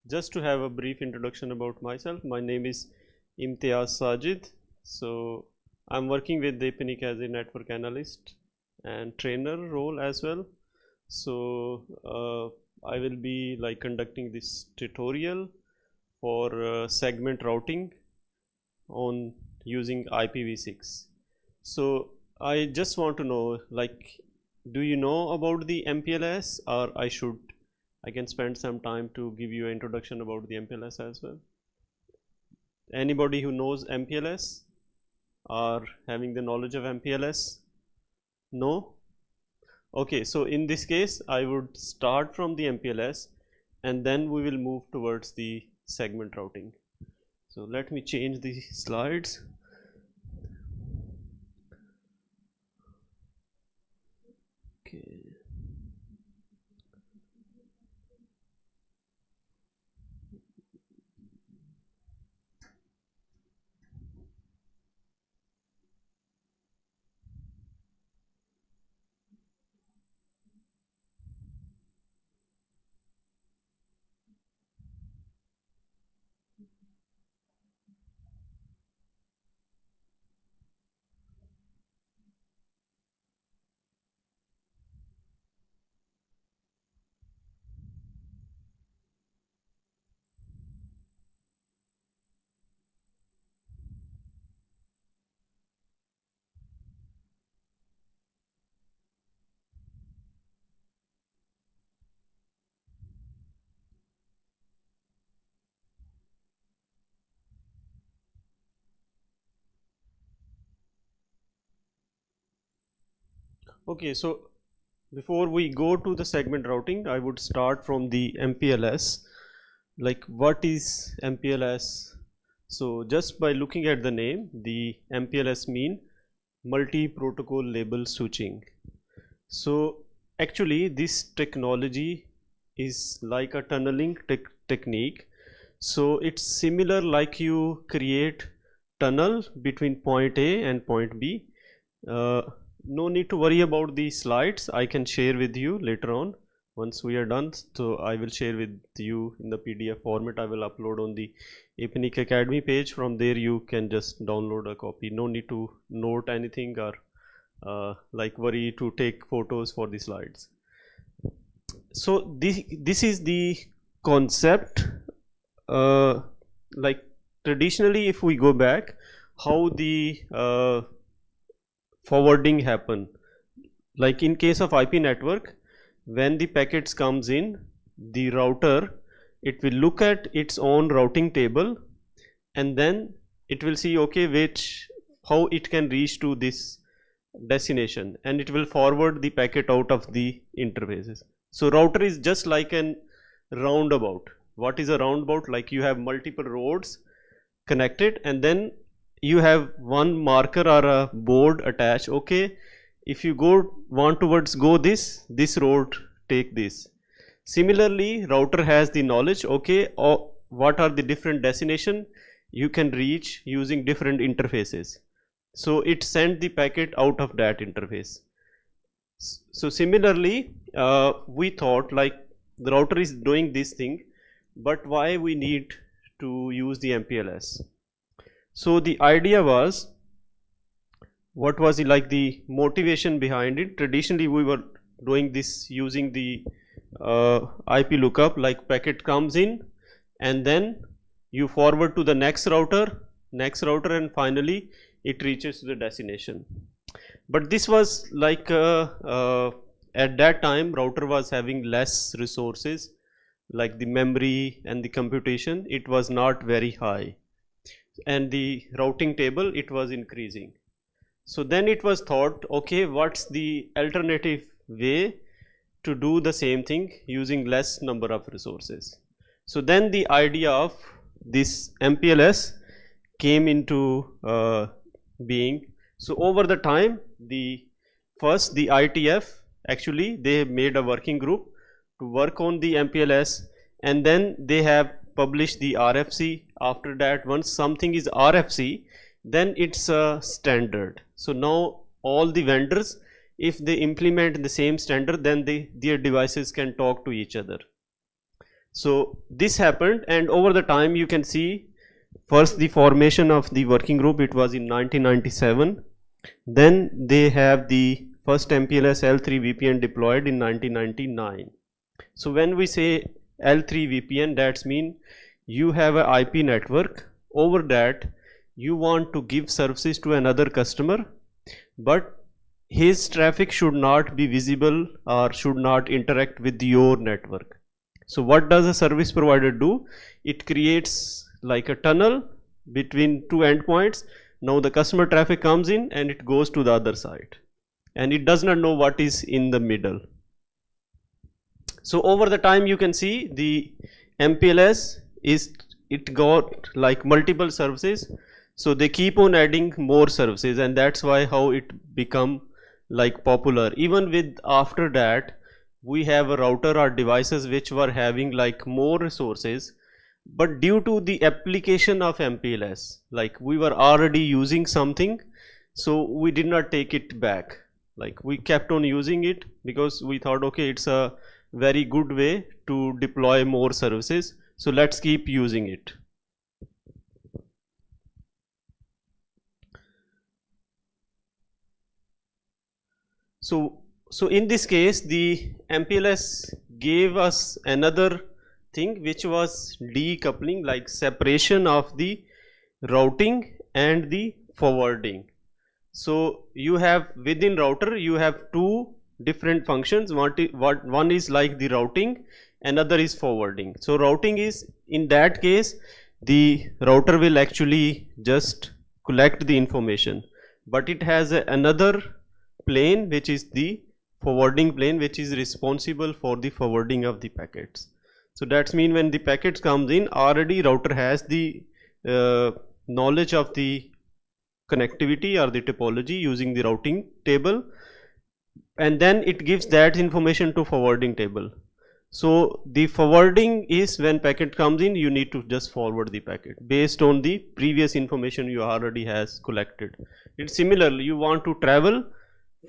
Just to have a brief introduction about myself, my name is Imtiaz Sajid. So I'm working with the APNIC as a network analyst and trainer role as well. So I will be like conducting this tutorial for segment routing on using IPv6. So I just want to know, like, do you know about the MPLS, or I can spend some time to give you an introduction about the MPLS as well. Anybody who knows MPLS or having the knowledge of MPLS? No? Okay, so in this case I would start from the MPLS and then we will move towards the segment routing. So let me change the slides. Okay. Okay, so before we go to the segment routing, I would start from the MPLS. Like, what is MPLS? So just by looking at the name, the MPLS mean multi-protocol label switching. So actually this technology is like a tunneling technique. So it's similar like you create tunnel between point A and point B. No need to worry about the slides. I can share with you later on once we are done. So I will share with you in the PDF format. I will upload on the APNIC Academy page. From there you can just download a copy. No need to note anything or like worry to take photos for the slides. So this is the concept. Like traditionally, if we go back, how the forwarding happen, like in case of IP network, when the packets comes in, the router, it will look at its own routing table and then it will see, okay, how it can reach to this destination, and it will forward the packet out of the interfaces. So router is just like an roundabout. What is a roundabout? Like you have multiple roads connected and then you have one marker or a board attached. Okay, if you want towards go this road, take this. Similarly, router has the knowledge, okay, what are the different destination you can reach using different interfaces. So it sent the packet out of that interface. So similarly, we thought like the router is doing this thing, but why we need to use the MPLS? So the idea was, what was like the motivation behind it? Traditionally we were doing this using the IP lookup, like packet comes in and then you forward to the next router and finally it reaches to the destination. But this was like at that time router was having less resources, like the memory and the computation, it was not very high, and the routing table, it was increasing. So then it was thought, okay, what's the alternative way to do the same thing using less number of resources? So then the idea of this MPLS came into being. So over the time, the ITF, actually they made a working group to work on the MPLS, and then they have published the RFC. After that, once something is RFC, then it's a standard. So now all the vendors, if they implement the same standard, then their devices can talk to each other. So this happened, and over the time you can see first the formation of the working group, it was in 1997. Then they have the first MPLS L3 VPN deployed in 1999. So when we say L3 VPN, that's mean you have an IP network. Over that you want to give services to another customer, but his traffic should not be visible or should not interact with your network. So what does a service provider do? It creates like a tunnel between two endpoints. Now the customer traffic comes in and it goes to the other side, and it does not know what is in the middle. So over the time you can see the MPLS it got like multiple services, so they keep on adding more services, and that's why how it become like popular. Even with after that we have a router or devices which were having like more resources, but due to the application of MPLS, like we were already using something, so we did not take it back. Like we kept on using it because we thought, okay, it's a very good way to deploy more services, so let's keep using it. So in this case the MPLS gave us another thing which was decoupling, like separation of the routing and the forwarding. So you have within router you have two different functions. One is like the routing, another is forwarding. So routing is, in that case the router will actually just collect the information, but it has another plane which is the forwarding plane, which is responsible for the forwarding of the packets. So that's mean when the packets comes in, already router has the knowledge of the connectivity or the topology using the routing table, and then it gives that information to forwarding table. So the forwarding is when packet comes in, you need to just forward the packet based on the previous information you already has collected. It's similar, you want to travel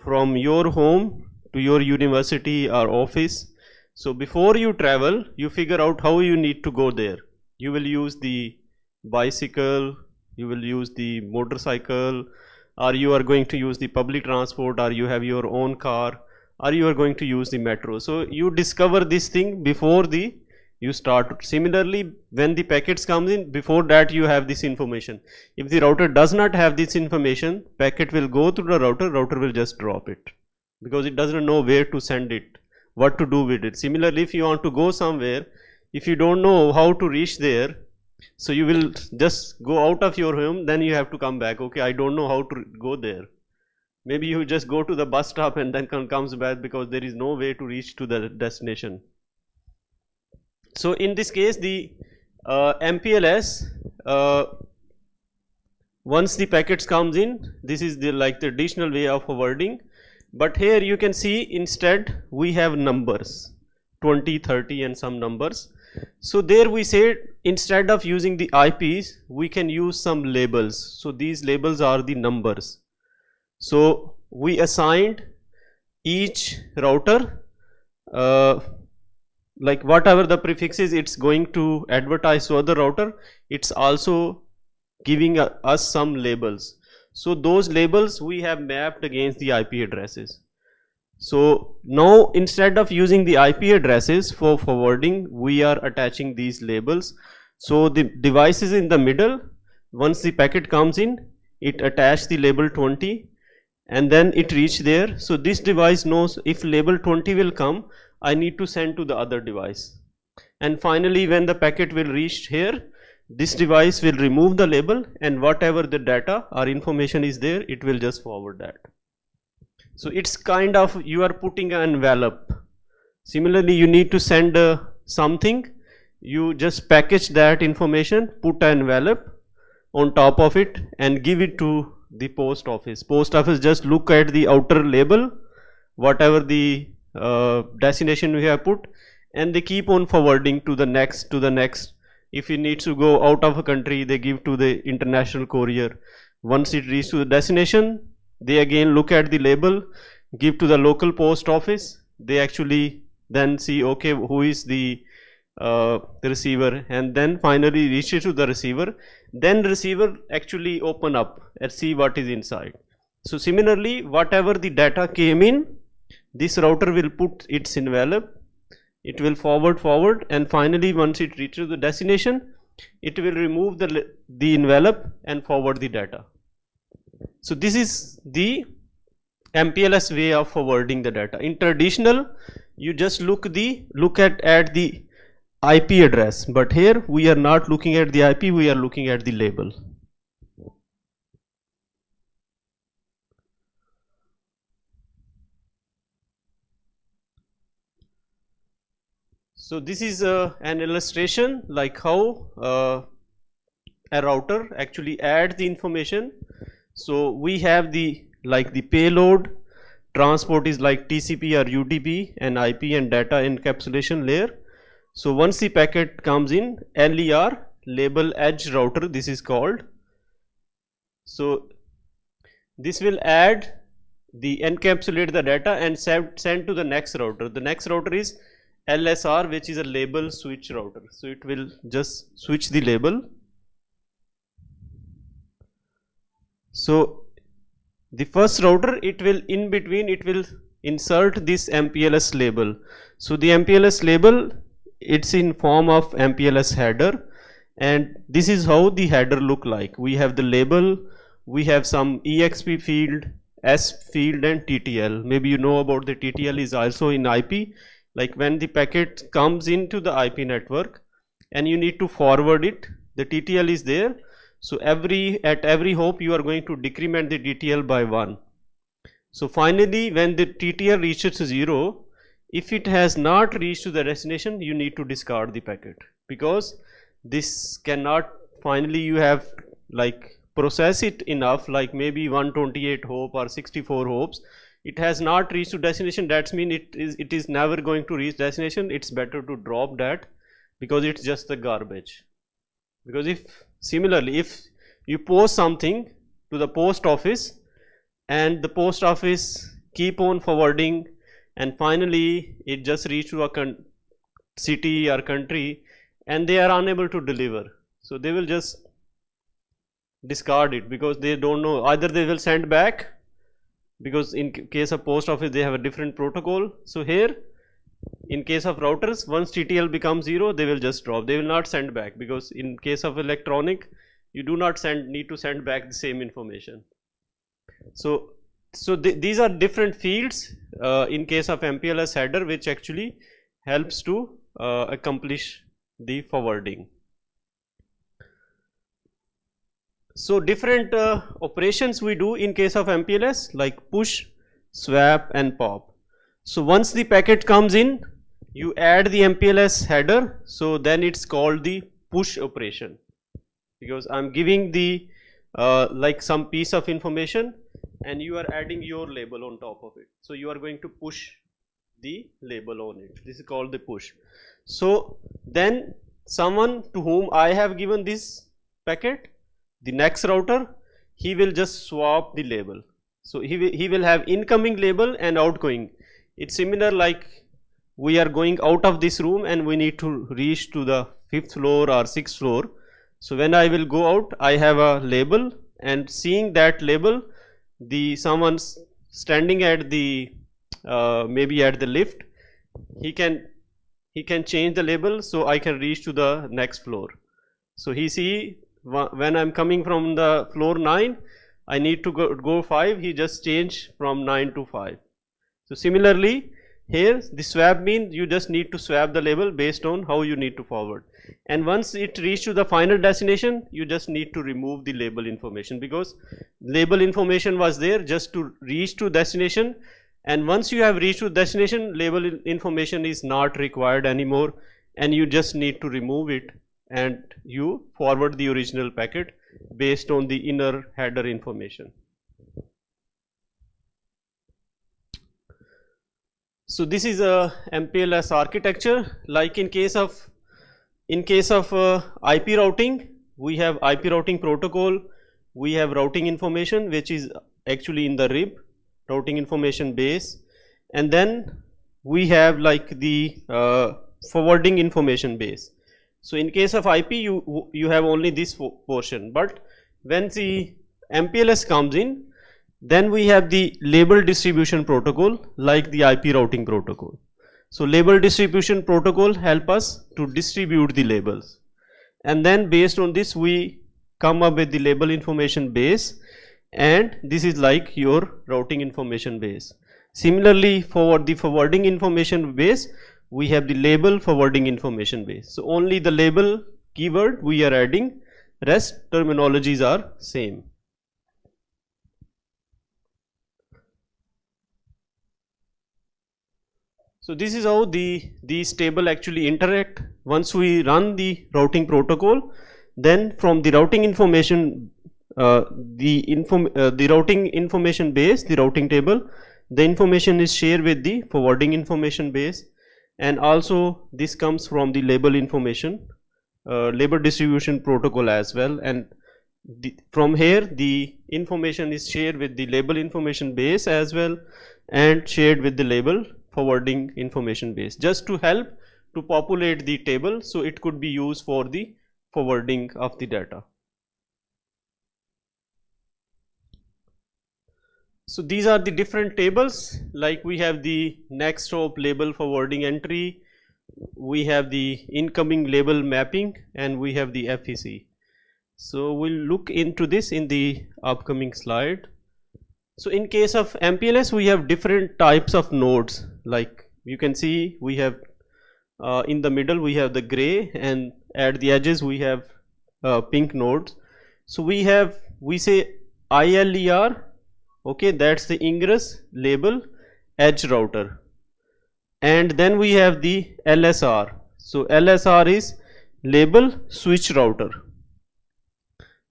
from your home to your university or office. So before you travel, you figure out how you need to go there. You will use the bicycle, you will use the motorcycle, or you are going to use the public transport, or you have your own car, or you are going to use the metro. So you discover this thing before you start. Similarly, when the packets comes in, before that you have this information. If the router does not have this information, packet will go to the router will just drop it, because it doesn't know where to send it, what to do with it. Similarly, if you want to go somewhere, if you don't know how to reach there, so you will just go out of your home, then you have to come back. Okay, I don't know how to go there. Maybe you just go to the bus stop and then comes back, because there is no way to reach to the destination. So in this case, the MPLS, once the packets comes in, this is the like the traditional way of forwarding. But here you can see instead we have numbers, 20, 30 and some numbers. So there we say instead of using the IPs, we can use some labels. So these labels are the numbers. So we assigned each router like whatever the prefix is, it's going to advertise to other router, it's also giving us some labels. So those labels we have mapped against the IP addresses. So now instead of using the IP addresses for forwarding, we are attaching these labels. So the device is in the middle. Once the packet comes in, it attaches the label 20 and then it reach there. So this device knows if label 20 will come, I need to send to the other device. And finally, when the packet will reach here, this device will remove the label, and whatever the data or information is there, it will just forward that. So it's kind of, you are putting an envelope. Similarly, you need to send something, you just package that information, put an envelope on top of it and give it to the post office. Post office just look at the outer label, whatever the destination we have put, and they keep on forwarding to the next, to the next. If it needs to go out of a country, they give to the international courier. Once it reaches to the destination, they again look at the label, give to the local post office. They actually then see, okay, who is the the receiver, and then finally reaches to the receiver. Then receiver actually open up and see what is inside. So similarly, whatever the data came in, this router will put its envelope, it will forward, and finally once it reaches the destination, it will remove the envelope and forward the data. So this is the MPLS way of forwarding the data. In traditional, you just look at the IP address, but here we are not looking at the IP, we are looking at the label. So this is an illustration like how a router actually adds the information. So we have the payload, transport is like TCP or UDP, and IP and data encapsulation layer. So once the packet comes in, LER, label edge router, this is called. So this will encapsulate the data and send to the next router. The next router is LSR, which is a label switch router. So it will just switch the label. So the first router, it will in between, it will insert this MPLS label. So the MPLS label, it's in form of MPLS header, and this is how the header look like. We have the label, we have some EXP field, S field, and TTL. Maybe you know about the TTL is also in IP. Like when the packet comes into the IP network and you need to forward it, the TTL is there. So at every hop you are going to decrement the TTL by 1. So finally when the TTL reaches 0, if it has not reached to the destination, you need to discard the packet, because this cannot, finally you have like process it enough, like maybe 128 hop or 64 hops. It has not reached to destination, that means it is never going to reach destination. It's better to drop that, because it's just the garbage. Because similarly, if you post something to the post office and the post office keep on forwarding, and finally it just reach to a city or country and they are unable to deliver, so they will just discard it, because they don't know, either they will send back, because in case of post office they have a different protocol. So here in case of routers, once TTL becomes 0, they will just drop, they will not send back, because in case of electronic you do not need to send back the same information. So these are different fields in case of MPLS header, which actually helps to accomplish the forwarding. So different operations we do in case of MPLS, like push, swap, and pop. So once the packet comes in, you add the MPLS header, so then it's called the push operation, because I'm giving the like some piece of information and you are adding your label on top of it. So you are going to push the label on it. This is called the push. So then someone to whom I have given this packet, the next router, he will just swap the label. So he will have incoming label and outgoing. It's similar like we are going out of this room and we need to reach to the 5th floor or 6th floor. So when I will go out, I have a label, and seeing that label, someone's standing at the maybe at the lift, he can change the label, so I can reach to the next floor. So he see when I'm coming from the floor 9, I need to go 5, he just change from 9 to 5. So similarly here the swap means you just need to swap the label based on how you need to forward, and once it reach to the final destination, you just need to remove the label information, because label information was there just to reach to destination, and once you have reached to destination, label information is not required anymore, and you just need to remove it and you forward the original packet based on the inner header information. So this is a MPLS architecture. Like in case of IP routing, we have IP routing protocol, we have routing information which is actually in the RIB, routing information base, and then we have like the forwarding information base. So in case of IP, you have only this portion, but when the MPLS comes in, then we have the label distribution protocol like the IP routing protocol. So label distribution protocol help us to distribute the labels, and then based on this we come up with the label information base, and this is like your routing information base. Similarly, for the forwarding information base, we have the label forwarding information base. So only the label keyword we are adding, rest terminologies are same. So this is how these table actually interact. Once we run the routing protocol, then from the routing information, the routing information base, the routing table, the information is shared with the forwarding information base, and also this comes from the label information, label distribution protocol as well, and from here the information is shared with the label information base as well, and shared with the label forwarding information base, just to help to populate the table, so it could be used for the forwarding of the data. So these are the different tables, like we have the next hop label forwarding entry, we have the incoming label mapping, and we have the FEC. So we'll look into this in the upcoming slide. So in case of MPLS, we have different types of nodes, like you can see we have in the middle we have the gray, and at the edges we have pink nodes. So we say ILER, okay, that's the ingress label edge router, and then we have the LSR. So LSR is label switch router,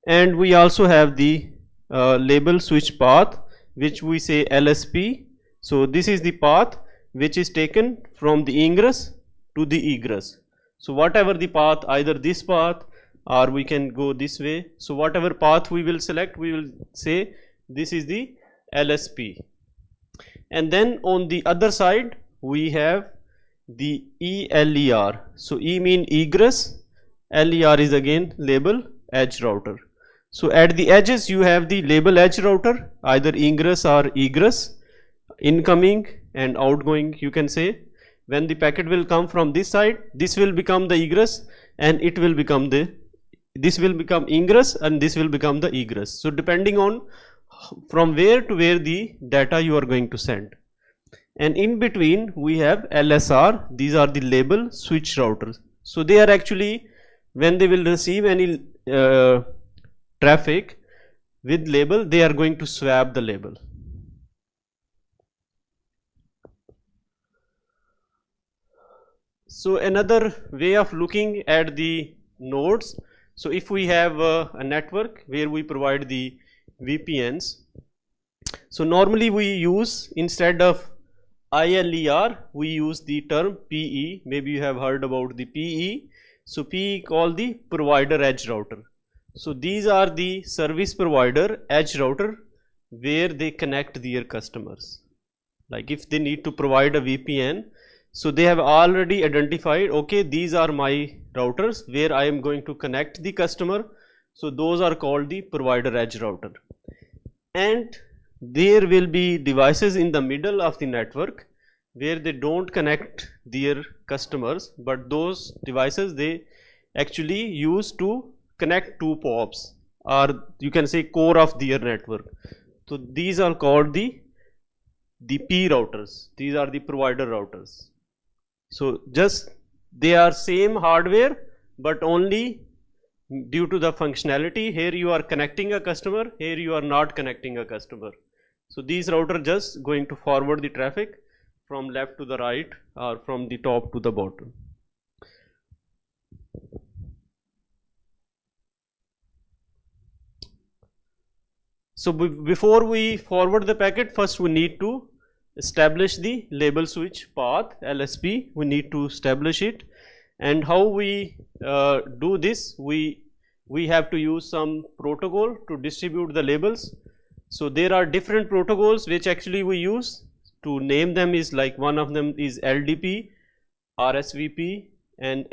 and we also have the label switch path, which we say LSP. So this is the path which is taken from the ingress to the egress. So whatever the path, either this path or we can go this way, so whatever path we will select, we will say this is the LSP. And then on the other side we have the ELER. So E mean egress, LER is again label edge router. So at the edges you have the label edge router, either ingress or egress, incoming and outgoing, you can say. When the packet will come from this side, this will become the egress, and it will become this will become ingress, and this will become the egress. So depending on from where to where the data you are going to send. And in between we have LSR, these are the label switch routers. So they are actually, when they will receive any traffic with label, they are going to swap the label. So another way of looking at the nodes, so if we have a network where we provide the VPNs, so normally we use, instead of ILER, we use the term PE. Maybe you have heard about the PE. So PE called the provider edge router. So these are the service provider edge router where they connect their customers. Like if they need to provide a VPN, so they have already identified, okay, these are my routers where I am going to connect the customer. So those are called the provider edge router. And there will be devices in the middle of the network where they don't connect their customers, but those devices they actually use to connect two POPs, or you can say core of their network. So these are called the P routers. These are the provider routers. So just they are same hardware, but only due to the functionality, here you are connecting a customer, here you are not connecting a customer. So these routers just going to forward the traffic from left to the right or from the top to the bottom. So before we forward the packet, first we need to establish the label switch path, LSP. We need to establish it. And how we do this, we have to use some protocol to distribute the labels. So there are different protocols which actually we use. To name them is like, one of them is LDP, RSVP and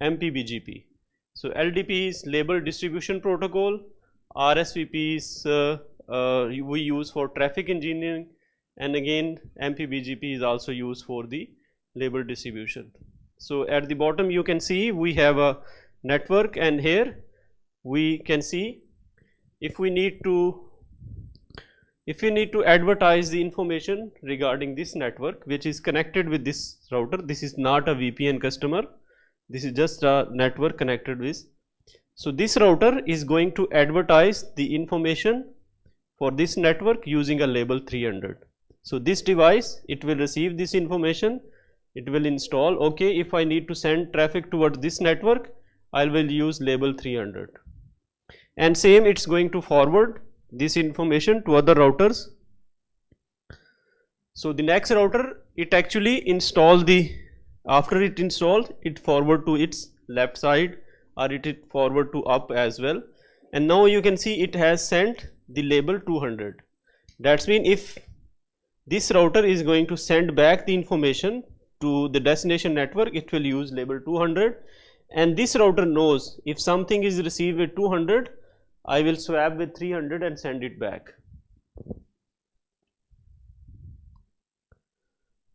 MPBGP. So LDP is label distribution protocol, RSVP is we use for traffic engineering, and again MPBGP is also used for the label distribution. So at the bottom you can see we have a network, and here we can see if we need to advertise the information regarding this network which is connected with this router. This is not a VPN customer, this is just a network connected with. So this router is going to advertise the information for this network using a label 300. So this device, it will receive this information, it will install, okay, if I need to send traffic towards this network, I will use label 300. And same, it's going to forward this information to other routers. So the next router, it actually install the, after it installs, it forward to its left side, or it forward to up as well. And now you can see it has sent the label 200. That's mean if this router is going to send back the information to the destination network, it will use label 200, and this router knows if something is received with 200, I will swap with 300 and send it back.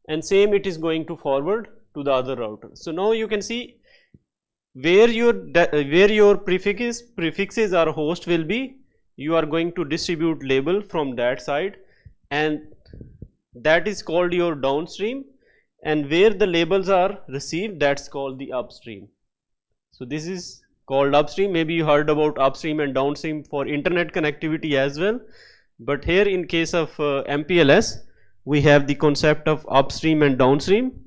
And same, it is going to forward to the other router. So now you can see where your prefixes or host will be, you are going to distribute label from that side, and that is called your downstream, and where the labels are received, that's called the upstream. So this is called upstream. Maybe you heard about upstream and downstream for internet connectivity as well, but here in case of MPLS, we have the concept of upstream and downstream.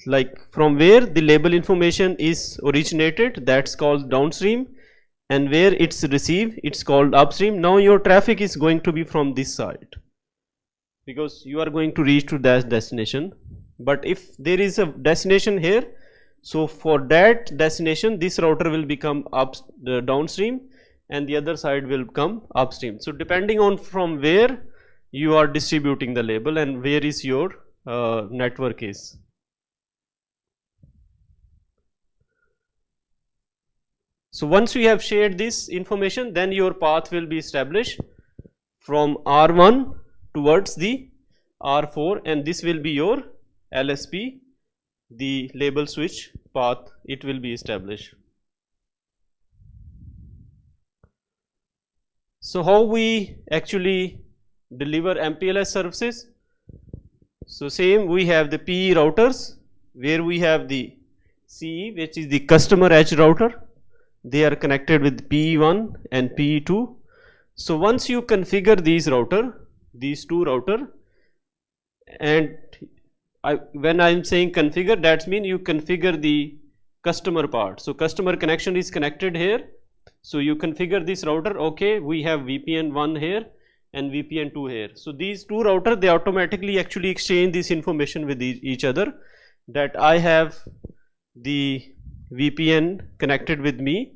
Like from where the label information is originated, that's called downstream, and where it's received, it's called upstream. Now your traffic is going to be from this side because you are going to reach to that destination. But if there is a destination here, so for that destination this router will become downstream, and the other side will come upstream. So depending on from where you are distributing the label and where is your network is. So once we have shared this information, then your path will be established from R1 towards the R4, and this will be your LSP, the label switch path, it will be established. So how we actually deliver MPLS services? So same, we have the PE routers where we have the CE, which is the customer edge router. They are connected with PE1 and PE2. So once you configure these two router, and when I am saying configure, that means you configure the customer part. So customer connection is connected here. So you configure this router, okay, we have VPN 1 here and VPN 2 here. So these two routers, they automatically actually exchange this information with each other, that I have the VPN connected with me,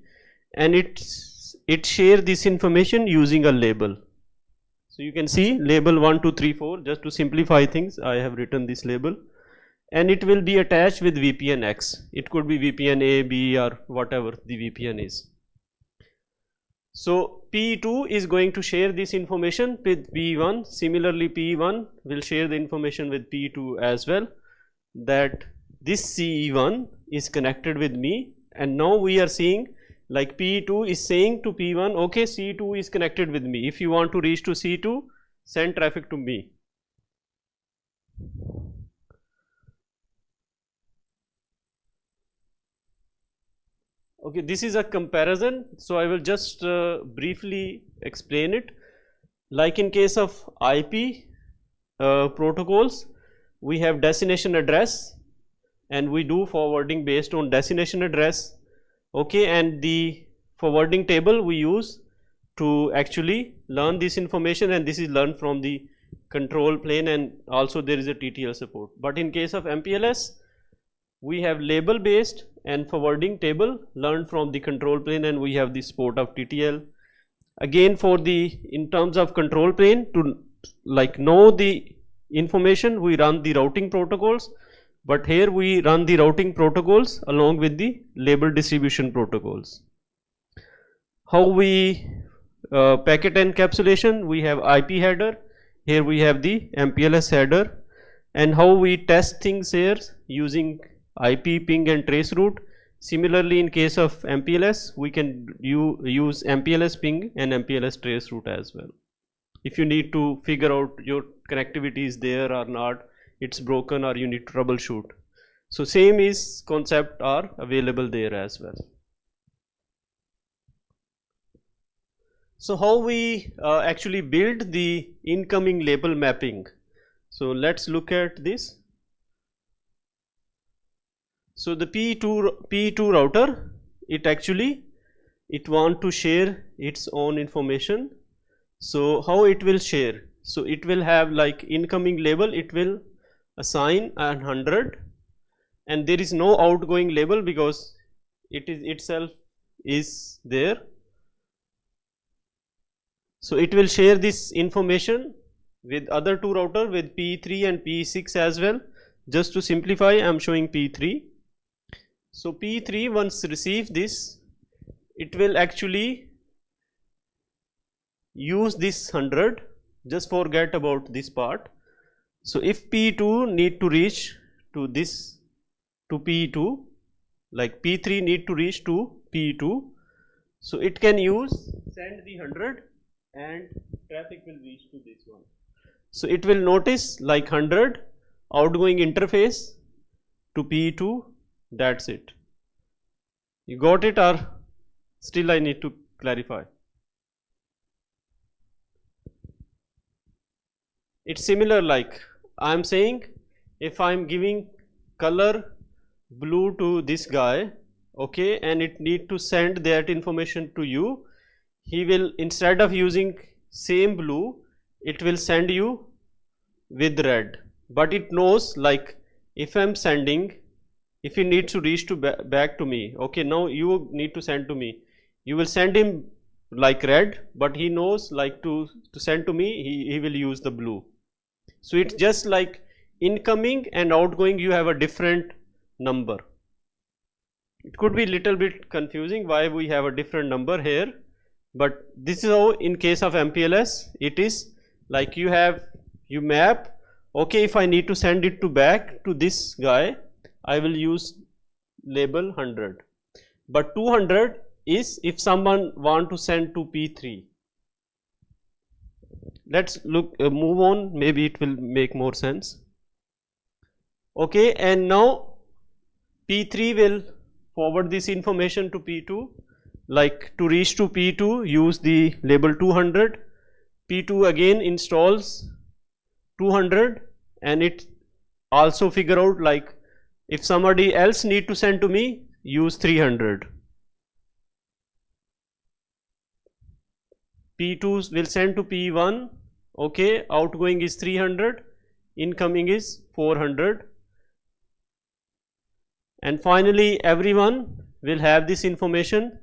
and it share this information using a label. So you can see label 1, 2, 3, 4, just to simplify things I have written this label, and it will be attached with VPN X. It could be VPN A, B, or whatever the VPN is. So PE2 is going to share this information with PE1. Similarly, PE1 will share the information with PE2 as well, that this CE1 is connected with me, and now we are seeing like PE2 is saying to P1, okay, C2 is connected with me. If you want to reach to C2, send traffic to me. Okay, this is a comparison, so I will just briefly explain it. Like in case of IP protocols, we have destination address, and we do forwarding based on destination address. Okay, and the forwarding table we use to actually learn this information, and this is learned from the control plane, and also there is a TTL support. But in case of MPLS, we have label based and forwarding table learned from the control plane, and we have the support of TTL. Again, for the in terms of control plane, to like know the information, we run the routing protocols, but here we run the routing protocols along with the label distribution protocols. How we packet encapsulation, we have IP header, here we have the MPLS header, and how we test things here using IP, ping and trace route. Similarly, in case of MPLS, we can use MPLS ping and MPLS trace route as well. If you need to figure out your connectivity is there or not, it's broken, or you need to troubleshoot. So same is concept are available there as well. So how we actually build the incoming label mapping. So let's look at this. So the P2 router, it want to share its own information. So how it will share? So it will have like incoming label, it will assign 100, and there is no outgoing label because it is itself is there. So it will share this information with other two router, with P3 and P6 as well. Just to simplify, I am showing P3. So P3 once receive this, it will actually use this 100. Just forget about this part. So if P2 need to reach to this, to P2, like P3 need to reach to P2, so it can use send the 100 and traffic will reach to this one. So it will notice like 100 outgoing interface to P2, that's it. You got it, or still I need to clarify? It's similar, like I'm saying, if I'm giving color blue to this guy, okay, and it need to send that information to you, he will, instead of using same blue, it will send you with red. But it knows, like if I'm sending, if he needs to reach to back to me, okay, now you need to send to me, you will send him like red, but he knows like to send to me, he will use the blue. So it's just like incoming and outgoing, you have a different number. It could be little bit confusing why we have a different number here, but this is how in case of MPLS it is. Like you map, okay, if I need to send it to back to this guy, I will use label 100, but 200 is if someone want to send to P3. Let's move on, maybe it will make more sense. Okay, and now P3 will forward this information to P2, like to reach to P2 use the label 200, P2 again installs 200, and it also figure out like if somebody else need to send to me, use 300. P2 will send to P1, okay, outgoing is 300, incoming is 400, and finally everyone will have this information,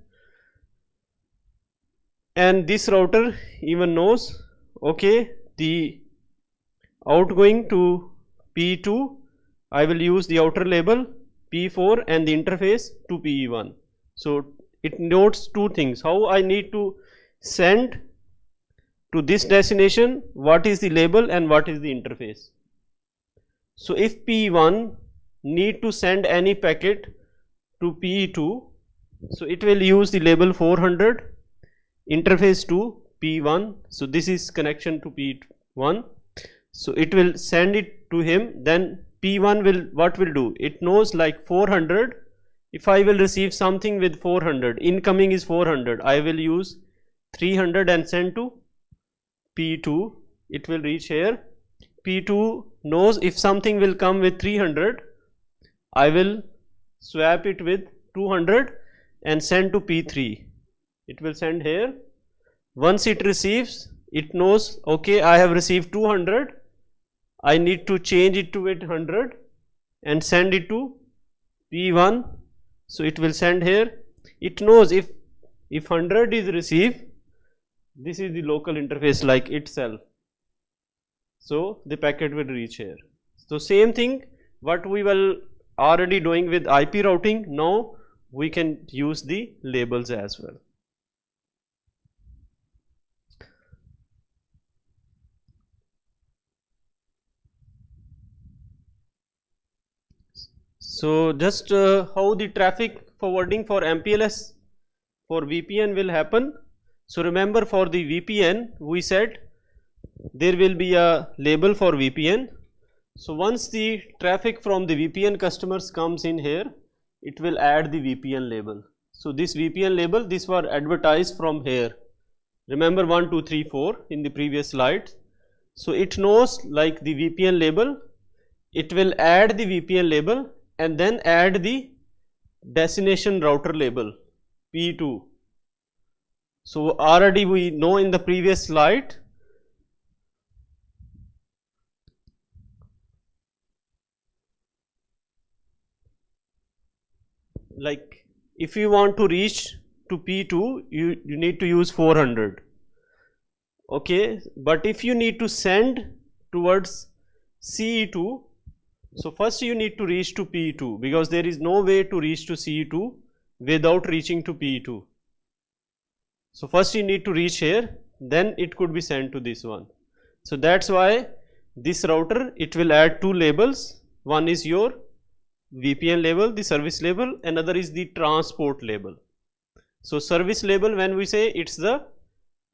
and this router even knows, okay, the outgoing to P2, I will use the outer label P4 and the interface to P1. So it notes two things: how I need to send to this destination, what is the label and what is the interface. So if P1 need to send any packet to P2, so it will use the label 400, interface to P1, so this is connection to P1, so it will send it to him. Then P1 will, what will do, it knows like 400, if I will receive something with 400, incoming is 400, I will use 300 and send to P2, it will reach here. P2 knows if something will come with 300, I will swap it with 200 and send to P3, it will send here. Once it receives, it knows, okay, I have received 200, I need to change it to 100 and send it to P1, so it will send here. It knows if 100 is received, this is the local interface like itself, so the packet will reach here. So same thing what we were already doing with IP routing, now we can use the labels as well. So just how the traffic forwarding for MPLS for VPN will happen. So remember, for the VPN we said there will be a label for VPN. So once the traffic from the VPN customers comes in here, it will add the VPN label. So this VPN label, this was advertised from here. Remember 1, 2, 3, 4 in the previous slide. So it knows like the VPN label, it will add the VPN label and then add the destination router label P2. So already we know in the previous slide, like if you want to reach to P2, you need to use 400. Okay, but if you need to send towards CE2, so first you need to reach to P2, because there is no way to reach to CE2 without reaching to P2. So first you need to reach here, then it could be sent to this one. So that's why this router, it will add two labels. One is your VPN label, the service label, another is the transport label. So service label, when we say it's the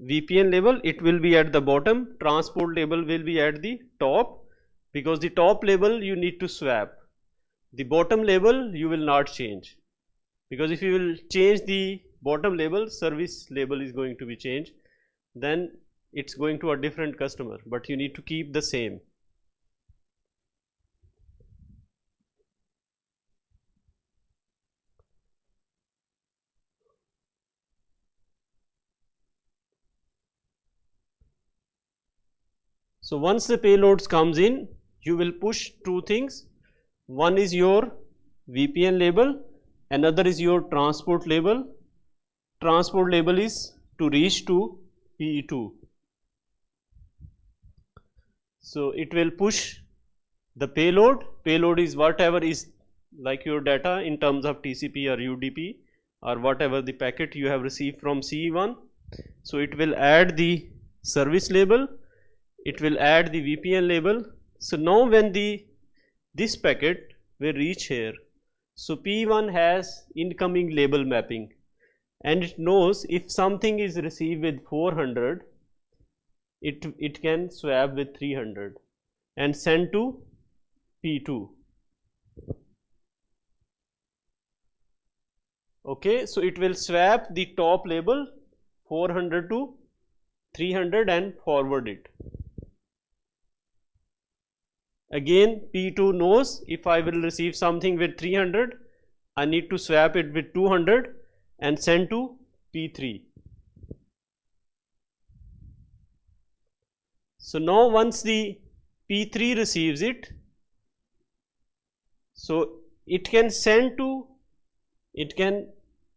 VPN label, it will be at the bottom. Transport label will be at the top, because the top label you need to swap. The bottom label you will not change, because if you will change the bottom label, service label is going to be changed, then it's going to a different customer, but you need to keep the same. So once the payloads comes in, you will push two things. One is your VPN label, another is your transport label. Transport label is to reach to P2. So it will push the payload. Payload is whatever is like your data in terms of TCP or UDP or whatever the packet you have received from CE1. So it will add the service label, it will add the VPN label. So now when this packet will reach here, so P1 has incoming label mapping, and it knows if something is received with 400, it can swap with 300 and send to P2. Okay, so it will swap the top label 400 to 300 and forward it. Again, P2 knows if I will receive something with 300, I need to swap it with 200 and send to P3. So now once the P3 receives it, so it can send to, it can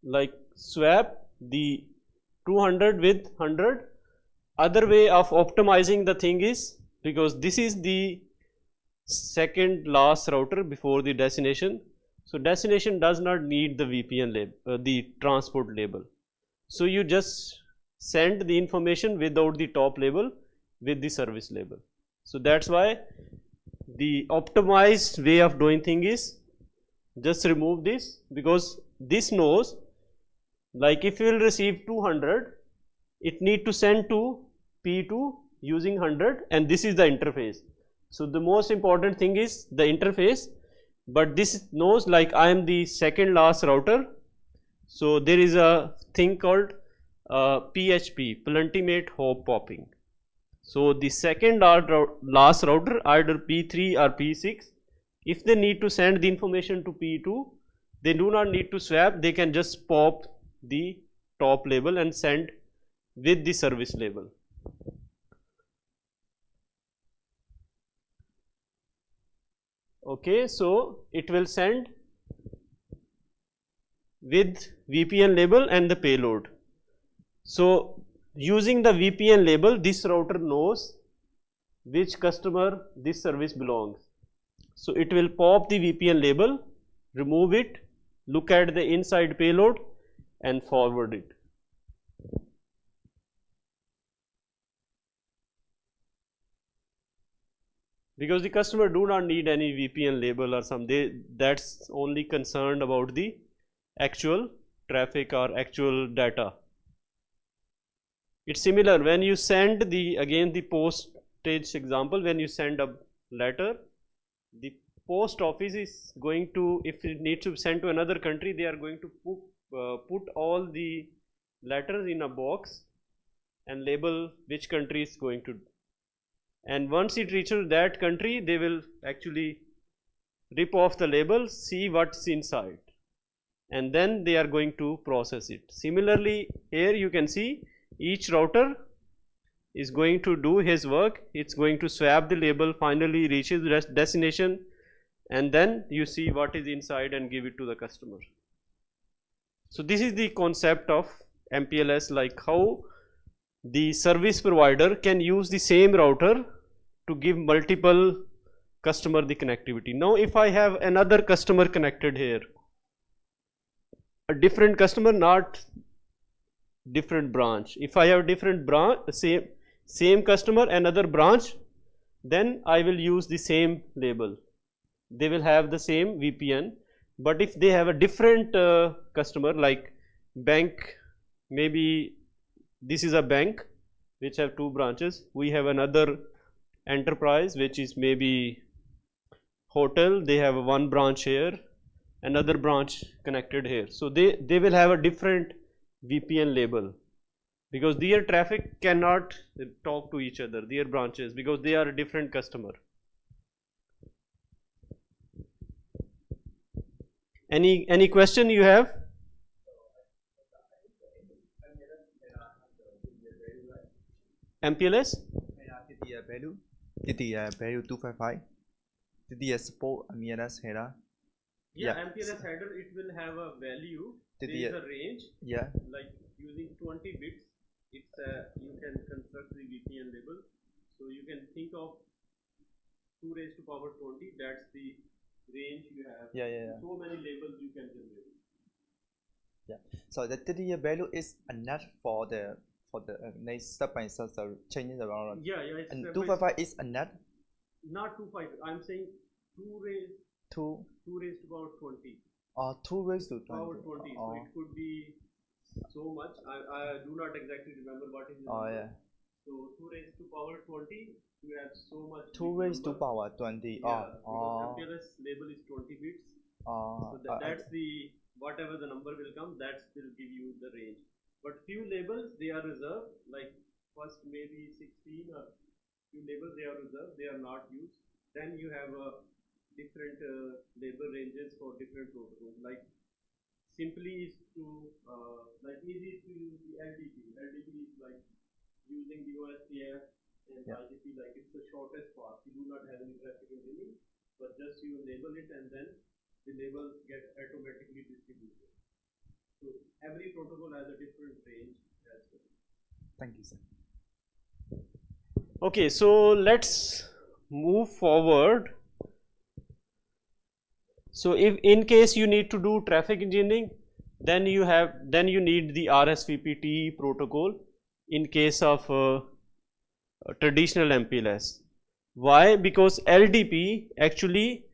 like swap the 200 with 100. Other way of optimizing the thing is, because this is the second last router before the destination, so destination does not need the VPN label, the transport label. So you just send the information without the top label with the service label. So that's why the optimized way of doing thing is just remove this, because this knows like if you will receive 200, it need to send to P2 using 100, and this is the interface. So the most important thing is the interface, but this knows like I am the second last router. So there is a thing called PHP, Pluntimate Hop Popping. So the second last router, either P3 or P6, if they need to send the information to P2, they do not need to swap, they can just pop the top label and send with the service label. Okay, so it will send with VPN label and the payload. So using the VPN label, this router knows which customer this service belongs. So it will pop the VPN label, remove it, look at the inside payload and forward it. Because the customer do not need any VPN label or something, that's only concerned about the actual traffic or actual data. It's similar when you send the, again the postage example, when you send a letter, the post office is going to, if it needs to send to another country, they are going to put all the letters in a box and label which country is going to. And once it reaches that country, they will actually rip off the label, see what's inside, and then they are going to process it. Similarly, here you can see each router is going to do his work. It's going to swap the label, finally reaches the destination, and then you see what is inside and give it to the customer. So this is the concept of MPLS, like how the service provider can use the same router to give multiple customer the connectivity. Now if I have another customer connected here, a different customer, not different branch. If I have different branch, same customer, another branch, then I will use the same label. They will have the same VPN. But if they have a different customer, like bank, maybe this is a bank which have two branches, we have another enterprise which is maybe hotel, they have one branch here, another branch connected here. So they will have a different VPN label, because their traffic cannot talk to each other, their branches, because they are a different customer. Any question you have? MPLS? value 255. The support MPLS header. Yeah, MPLS header, it will have a value. There is a range. Yeah. Like using 20 bits, it's you can construct the VPN label. So you can think of 2 raised to power 20. That's the range you have. Yeah. So many labels you can generate. Yeah. So the TTL value is a net for the next step by step changing around. Yeah. And 255 is a net. Not 255. I'm saying 2 raised to power 20. 2 raised to 20. Power 20. So it could be so much. I do not exactly remember what is the number. Yeah. So 2 raised to power 20, you have so much. 2 raised to power 20. Yeah, because MPLS label is 20 bits. So that's the, whatever the number will come, that will give you the range. But few labels, they are reserved, like first maybe 16 or few labels they are reserved, they are not used. Then you have different label ranges for different protocols. Like simply is to, like easy is to use the LDP. LDP is like using the OSPF and IGP, like it's the shortest path. You do not have any traffic engineering, but just you label it and then the labels get automatically distributed. So every protocol has a different range as well. Thank you, sir. Okay, so let's move forward. So if in case you need to do traffic engineering, then you need the RSVPT protocol in case of traditional MPLS. Why? Because LDP actually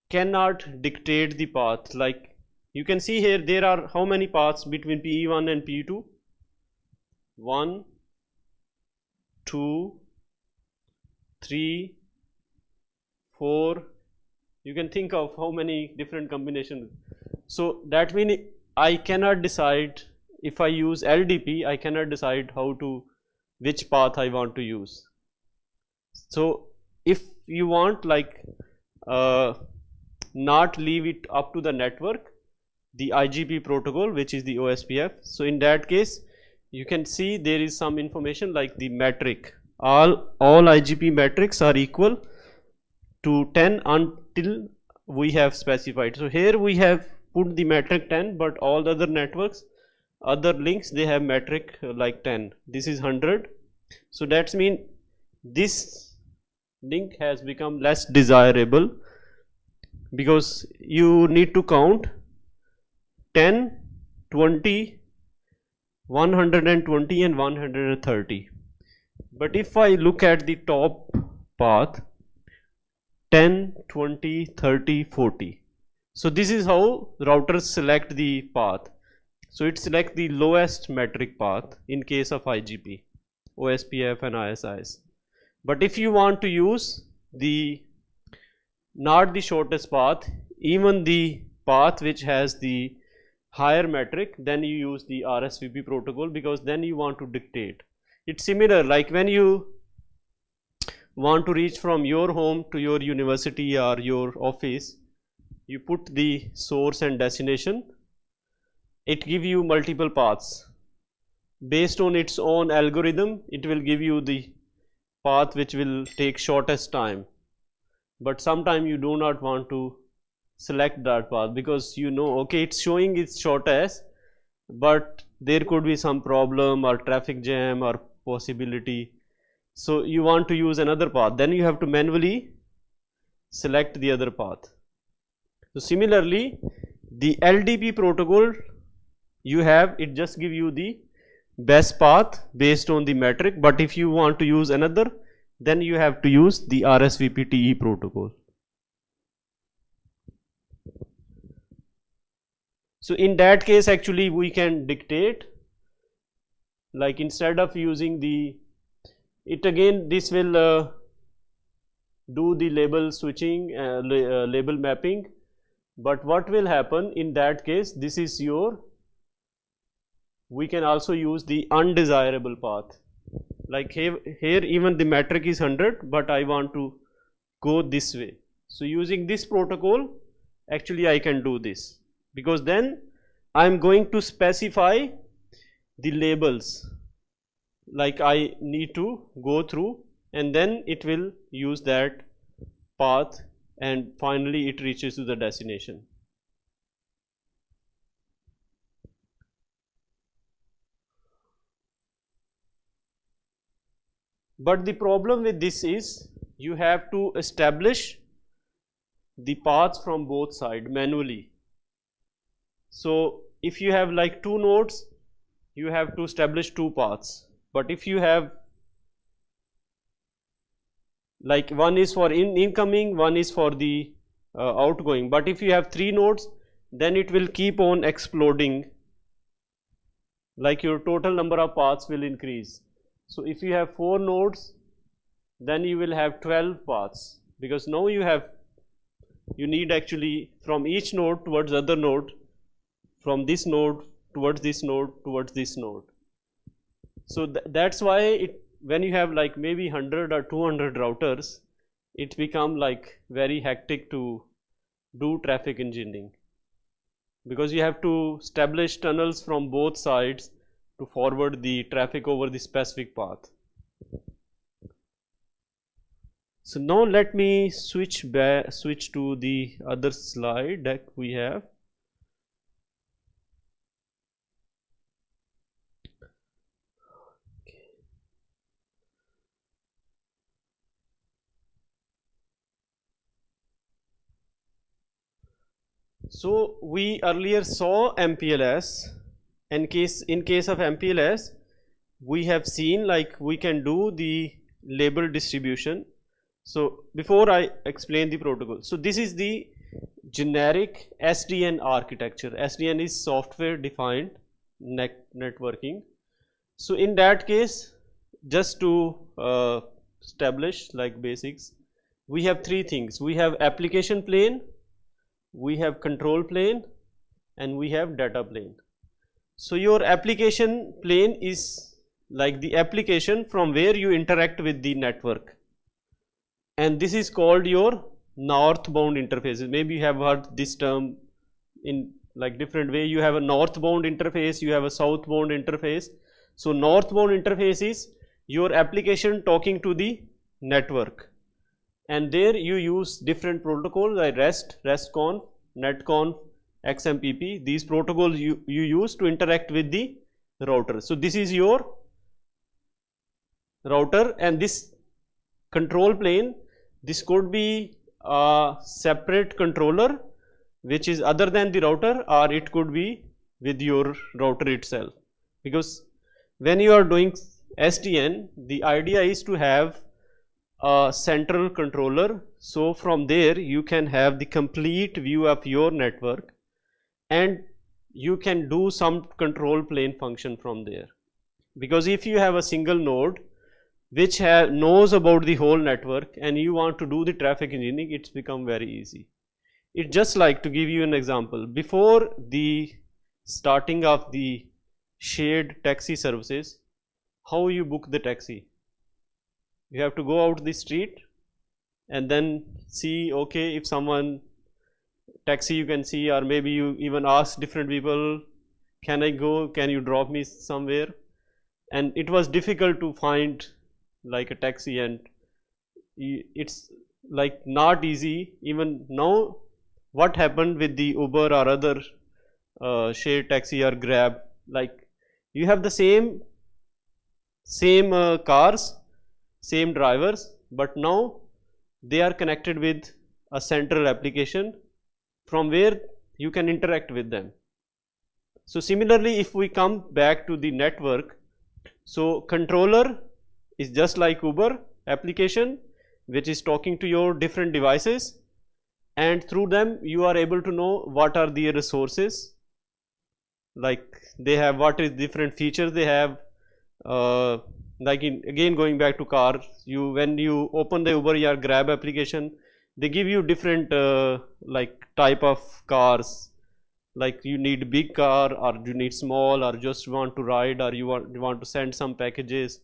cannot dictate the path. Like you can see here, there are how many paths between PE1 and PE2? 1, 2, 3, 4. You can think of how many different combinations. So that means I cannot decide, if I use LDP, I cannot decide which path I want to use. So if you want, like not leave it up to the network, the IGP protocol, which is the OSPF. So in that case, you can see there is some information like the metric. All IGP metrics are equal to 10 until we have specified. So here we have put the metric 10, but all the other networks, other links, they have metric like 10. This is 100. So that's mean this link has become less desirable because you need to count 10, 20, 120 and 130. But if I look at the top path 10, 20, 30, 40. So this is how routers select the path. So it selects the lowest metric path in case of IGP, OSPF and ISIS. But if you want to use not the shortest path, even the path which has the higher metric, then you use the RSVP protocol, because then you want to dictate. It's similar like when you want to reach from your home to your university or your office, you put the source and destination, it gives you multiple paths. Based on its own algorithm, it will give you the path which will take shortest time. But sometimes you do not want to select that path, because you know, okay, it's showing its shortest, but there could be some problem or traffic jam or possibility. So you want to use another path, then you have to manually select the other path. So similarly, the LDP protocol it just give you the best path based on the metric, but if you want to use another, then you have to use the RSVP TE protocol. So in that case, actually we can dictate, like instead of using this will do the label switching, label mapping. But what will happen in that case, this is we can also use the undesirable path. Like here even the metric is 100, but I want to go this way. So using this protocol, actually I can do this, because then I am going to specify the labels like I need to go through, and then it will use that path, and finally it reaches to the destination. But the problem with this is you have to establish the paths from both sides manually. So if you have like 2 nodes, you have to establish 2 paths. But if you have like one is for incoming, one is for the outgoing, but if you have 3 nodes, then it will keep on exploding, like your total number of paths will increase. So if you have 4 nodes, then you will have 12 paths, because now you need actually from each node towards the other node, from this node towards this node towards this node. So that's why when you have like maybe 100 or 200 routers, it become like very hectic to do traffic engineering, because you have to establish tunnels from both sides to forward the traffic over the specific path. So now let me switch to the other slide that we have. So we earlier saw MPLS. In case of MPLS, we have seen like we can do the label distribution. So before I explain the protocol, so this is the generic SDN architecture. SDN is software defined networking. So in that case, just to establish like basics, we have 3 things. We have application plane, we have control plane, and we have data plane. So your application plane is like the application from where you interact with the network, and this is called your northbound interfaces. Maybe you have heard this term in like different way. You have a northbound interface, you have a southbound interface. So northbound interface is your application talking to the network, and there you use different protocols like REST, RESTConf, NetConf, XMPP. These protocols you use to interact with the router. So this is your router, and this control plane, this could be a separate controller which is other than the router, or it could be with your router itself. Because when you are doing SDN, the idea is to have a central controller, so from there you can have the complete view of your network and you can do some control plane function from there. Because if you have a single node which knows about the whole network and you want to do the traffic engineering, it's become very easy. It's just like, to give you an example, before the starting of the shared taxi services, how you book the taxi? You have to go out the street and then see, okay, if someone taxi you can see, or maybe you even ask different people, can I go, can you drop me somewhere? And it was difficult to find like a taxi, and it's like not easy. Even now, what happened with the Uber or other shared taxi or Grab, like you have the same cars, same drivers, but now they are connected with a central application from where you can interact with them. So similarly, if we come back to the network, so controller is just like Uber application which is talking to your different devices, and through them you are able to know what are their resources, like they have what is different features they have. Like again going back to car, when you open the Uber or Grab application, they give you different like type of cars, like you need big car or you need small, or just want to ride, or you want to send some packages.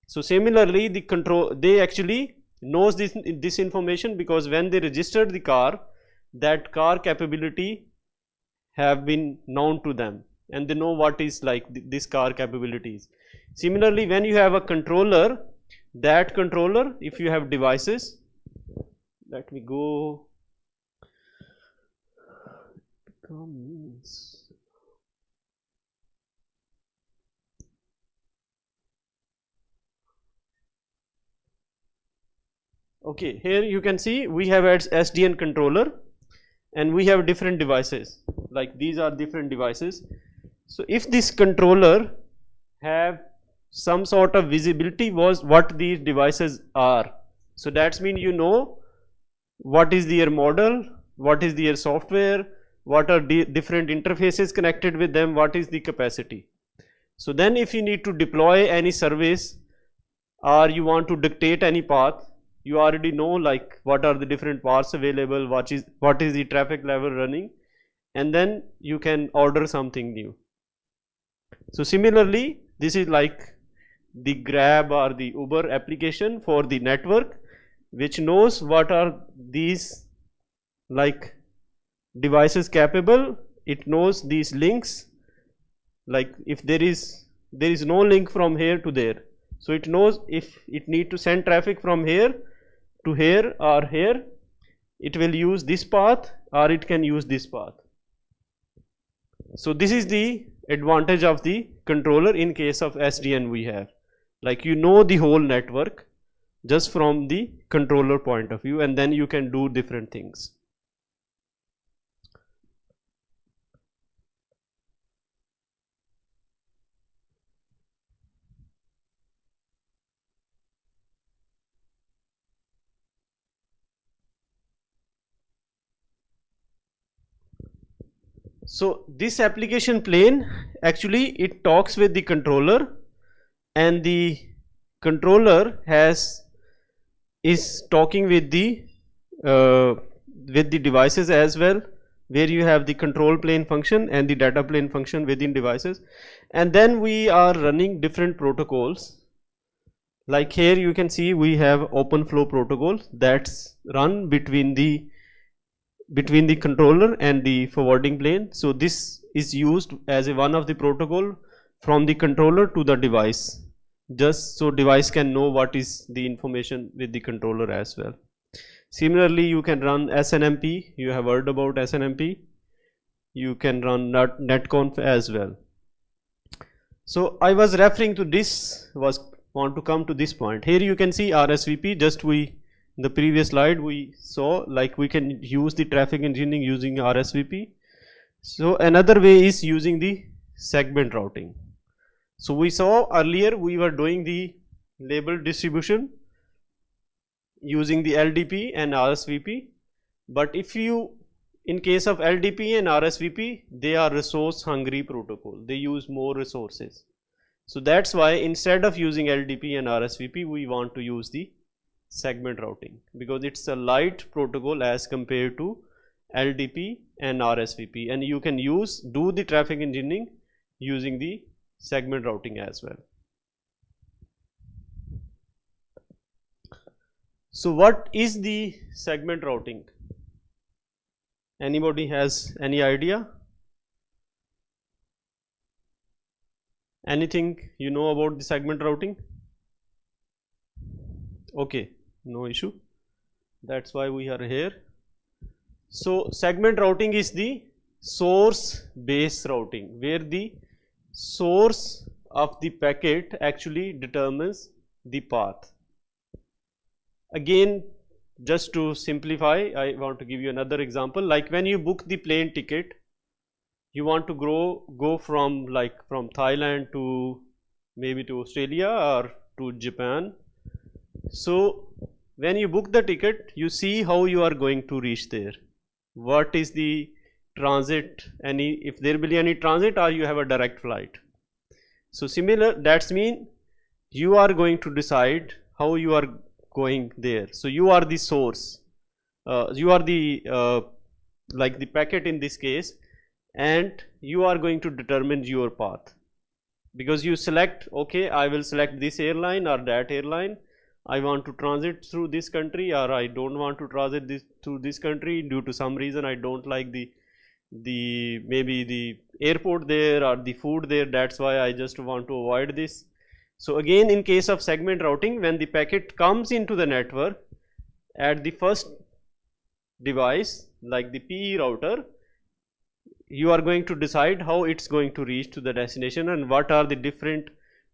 So similarly, they actually knows this information, because when they registered the car, that car capability have been known to them, and they know what is like this car capabilities. Similarly, when you have a controller, that controller, if you have devices, let me go. Okay, here you can see we have SDN controller and we have different devices, like these are different devices. So if this controller have some sort of visibility was what these devices are, so that's mean you know what is their model, what is their software, what are different interfaces connected with them, what is the capacity. So then if you need to deploy any service or you want to dictate any path, you already know like what are the different paths available, what is the traffic level running, and then you can order something new. So similarly, this is like the Grab or the Uber application for the network, which knows what are these like devices capable. It knows these links, like if there is no link from here to there, so it knows if it need to send traffic from here to here or here, it will use this path or it can use this path. So this is the advantage of the controller in case of SDN. We have like you know the whole network just from the controller point of view, and then you can do different things. So this application plane, actually it talks with the controller, and the controller is talking with the devices as well, where you have the control plane function and the data plane function within devices. And then we are running different protocols, like here you can see we have open flow protocol that's run between the controller and the forwarding plane. So this is used as one of the protocol from the controller to the device, just so device can know what is the information with the controller as well. Similarly, you can run SNMP. You have heard about SNMP. You can run netconf as well. So I was referring to this, want to come to this point. Here you can see RSVP, just we In the previous slide we saw like we can use the traffic engineering using RSVP. So another way is using the segment routing. So we saw earlier we were doing the label distribution using the LDP and RSVP, but if you, in case of LDP and RSVP, they are resource hungry protocol, they use more resources. So that's why instead of using LDP and RSVP, we want to use the segment routing, because it's a light protocol as compared to LDP and RSVP, and you can do the traffic engineering using the segment routing as well. So what is the segment routing? Anybody has any idea? Anything you know about the segment routing? Okay, no issue. That's why we are here. So segment routing is the source based routing, where the source of the packet actually determines the path. Again, just to simplify, I want to give you another example. Like when you book the plane ticket, you want to go from Thailand to maybe to Australia or to Japan. So when you book the ticket, you see how you are going to reach there. What is the transit, if there will be any transit, or you have a direct flight. So similar, that's mean you are going to decide how you are going there. So you are the source, you are the like the packet in this case, and you are going to determine your path, because you select, okay, I will select this airline or that airline, I want to transit through this country, or I don't want to transit through this country due to some reason, I don't like the maybe the airport there or the food there, that's why I just want to avoid this. So again, in case of segment routing, when the packet comes into the network at the first device like the PE router, you are going to decide how it's going to reach to the destination and what are the different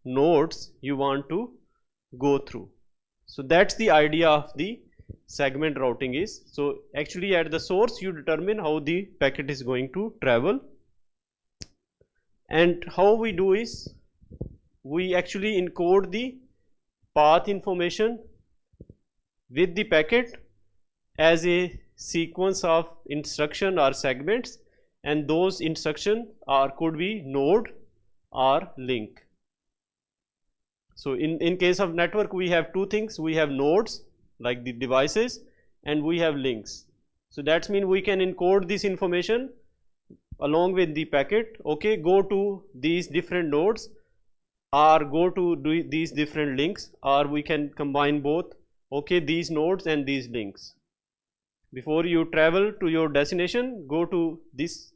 nodes you want to go through. So that's the idea of the segment routing is. So actually at the source you determine how the packet is going to travel, and how we do is we actually encode the path information with the packet as a sequence of instruction or segments, and those instruction could be node or link. So in case of network, we have two things. We have nodes like the devices, and we have links. So that's mean we can encode this information along with the packet. Okay, go to these different nodes, or go to these different links, or we can combine both. Okay, these nodes and these links. Before you travel to your destination, go to this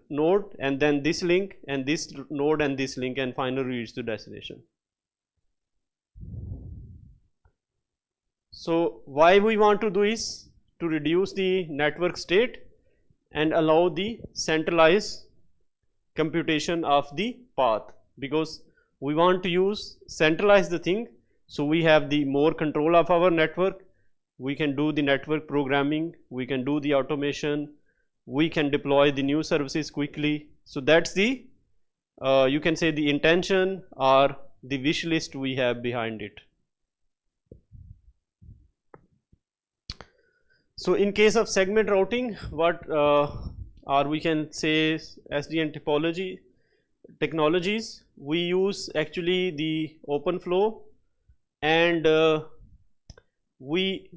node and then this link, and this node and this link, and finally reach the destination. So why we want to do is to reduce the network state and allow the centralized computation of the path, because we want to centralize the thing, so we have the more control of our network. We can do the network programming, we can do the automation, we can deploy the new services quickly. So that's the you can say the intention or the wish list we have behind it. So in case of segment routing, what or we can say SDN technologies, we use actually the open flow, and we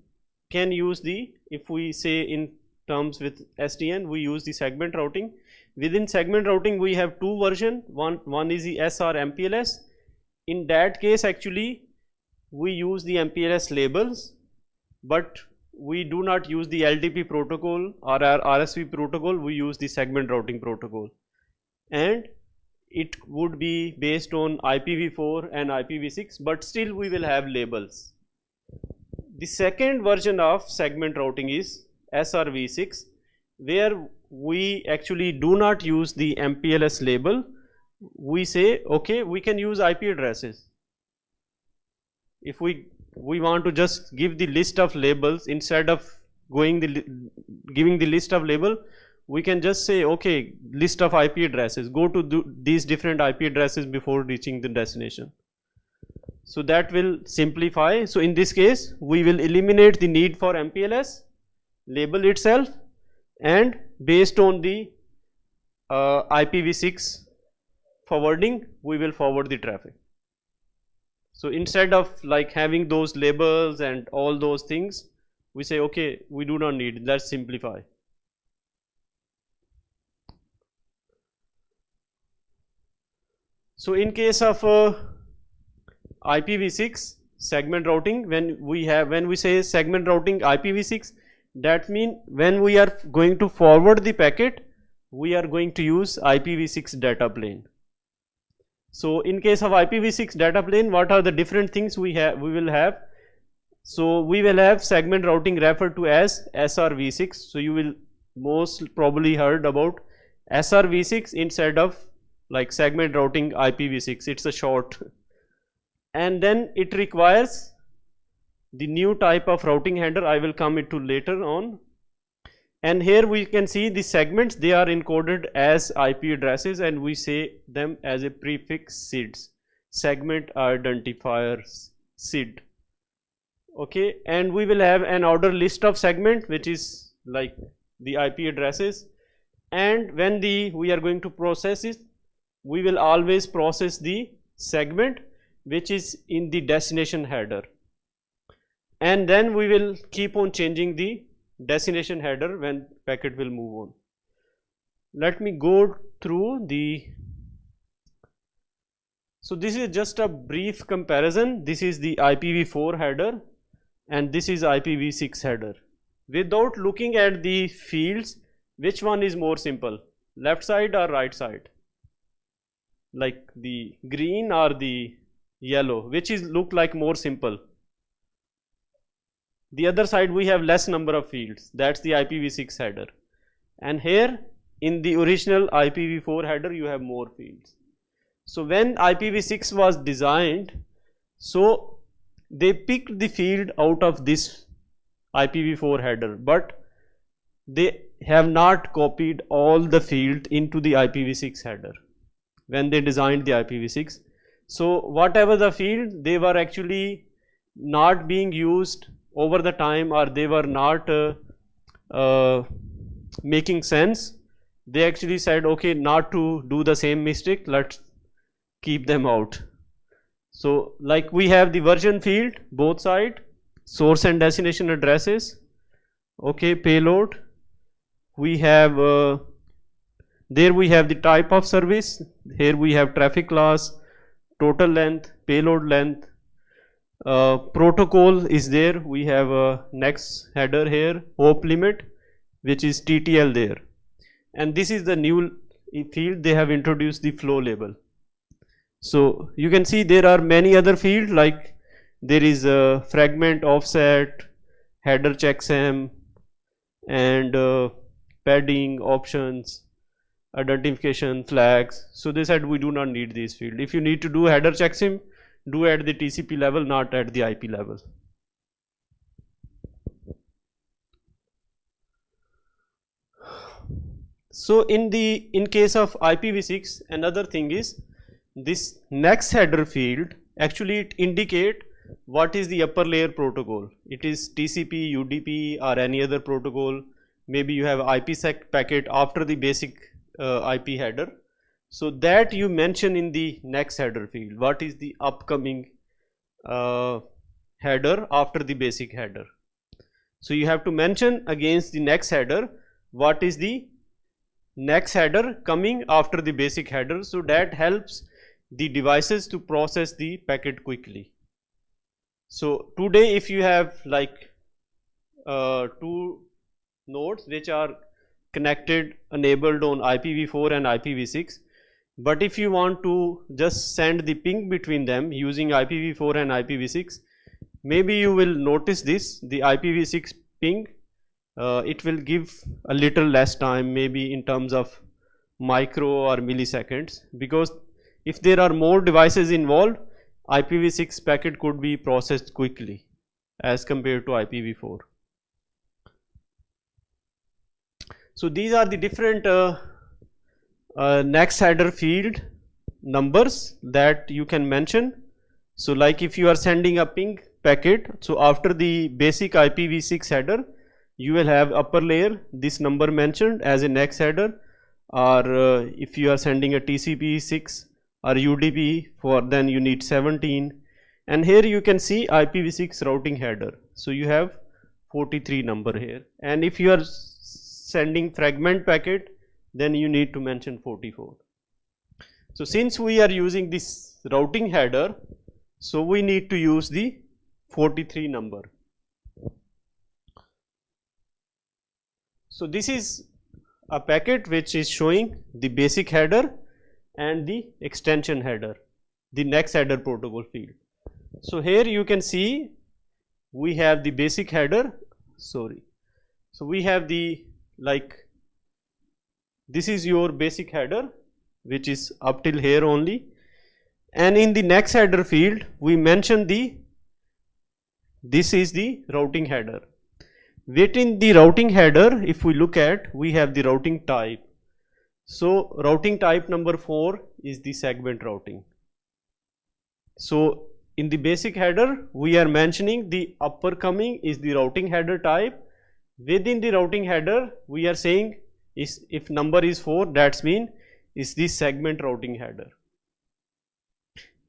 can use if we say in terms with SDN, we use the segment routing. Within segment routing we have two versions. One is the SR MPLS. In that case actually we use the MPLS labels, but we do not use the LDP protocol or our RSVP protocol. We use the segment routing protocol, and it would be based on IPv4 and IPv6, but still we will have labels. The second version of segment routing is SRv6, where we actually do not use the MPLS label. We say, okay, we can use IP addresses. If we we want to just give the list of labels. Instead of giving the list of label, we can just say, okay, list of IP addresses, go to these different IP addresses before reaching the destination. So that will simplify. So in this case, we will eliminate the need for MPLS label itself, and based on the IPv6 forwarding, we will forward the traffic. So instead of like having those labels and all those things, we say, okay, we do not need it, let's simplify. So in case of IPv6 segment routing, when we say segment routing IPv6, that means when we are going to forward the packet, we are going to use IPv6 data plane. So in case of IPv6 data plane, what are the different things we will have? So we will have segment routing referred to as SRv6. So you will most probably heard about SRv6 instead of like segment routing IPv6. It's a short. And then it requires the new type of routing header. I will come to later on. And here we can see the segments, they are encoded as IP addresses, and we say them as a prefix SIDs, segment identifiers, SID. Okay, and we will have an order list of segment, which is like the IP addresses. And when we are going to process it, we will always process the segment which is in the destination header, and then we will keep on changing the destination header when packet will move on. Let me go through so this is just a brief comparison. This is the IPv4 header and this is IPv6 header. Without looking at the fields, which one is more simple, left side or right side? Like the green or the yellow, which is look like more simple? The other side we have less number of fields, that's the IPv6 header. And here in the original IPv4 header you have more fields. So when IPv6 was designed, so they picked the field out of this IPv4 header, but they have not copied all the field into the IPv6 header when they designed the IPv6. So whatever the field, they were actually not being used over the time, or they were not making sense. They actually said, okay, not to do the same mistake, let's keep them out. So like we have the version field, both side, source and destination addresses, okay, payload, we have there we have the type of service, here we have traffic class, total length, payload length, protocol is there, we have a next header here, hop limit, which is TTL there, and this is the new field they have introduced, the flow label. So you can see there are many other fields, like there is a fragment, offset, header checksum, and padding, options, identification, flags. So they said we do not need these fields. If you need to do header checksum, do at the TCP level, not at the IP level. So in case of IPv6, another thing is this next header field, actually it indicate what is the upper layer protocol. It is TCP, UDP, or any other protocol. Maybe you have IPsec packet after the basic IP header. So that you mention in the next header field, what is the upcoming header after the basic header. So you have to mention against the next header what is the next header coming after the basic header, so that helps the devices to process the packet quickly. So today if you have like two nodes which are connected, enabled on IPv4 and IPv6, but if you want to just send the ping between them using IPv4 and IPv6, maybe you will notice this, the IPv6 ping, it will give a little less time, maybe in terms of micro or milliseconds, because if there are more devices involved, IPv6 packet could be processed quickly as compared to IPv4. So these are the different next header field numbers that you can mention. So like if you are sending a ping packet, so after the basic IPv6 header, you will have upper layer this number mentioned as a next header, or if you are sending a TCP6 or UDP for, then you need 17, and here you can see IPv6 routing header. So you have 43 number here, and if you are sending fragment packet, then you need to mention 44. So since we are using this routing header, so we need to use the 43 number. So this is a packet which is showing the basic header and the extension header, the next header protocol field. So here you can see we have the basic header, so we have the, like, this is your basic header which is up till here only, and in the next header field we mention this is the routing header. Within the routing header, if we look at, we have the routing type. So routing type number 4 is the segment routing. So in the basic header we are mentioning the upper coming is the routing header type. Within the routing header we are saying is, if number is 4, that's mean is the segment routing header.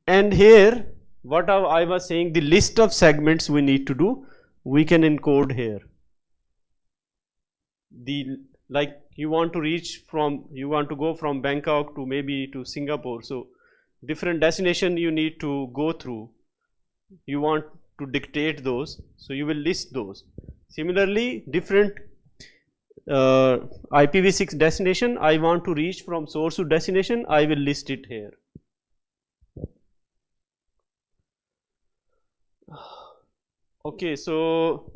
And here what I was saying, the list of segments we need to do, we can encode here. The, like, you want to reach from, you want to go from Bangkok to maybe to Singapore, so different destination you need to go through, you want to dictate those, so you will list those. Similarly, different IPv6 destination I want to reach from source to destination, I will list it here. Okay, so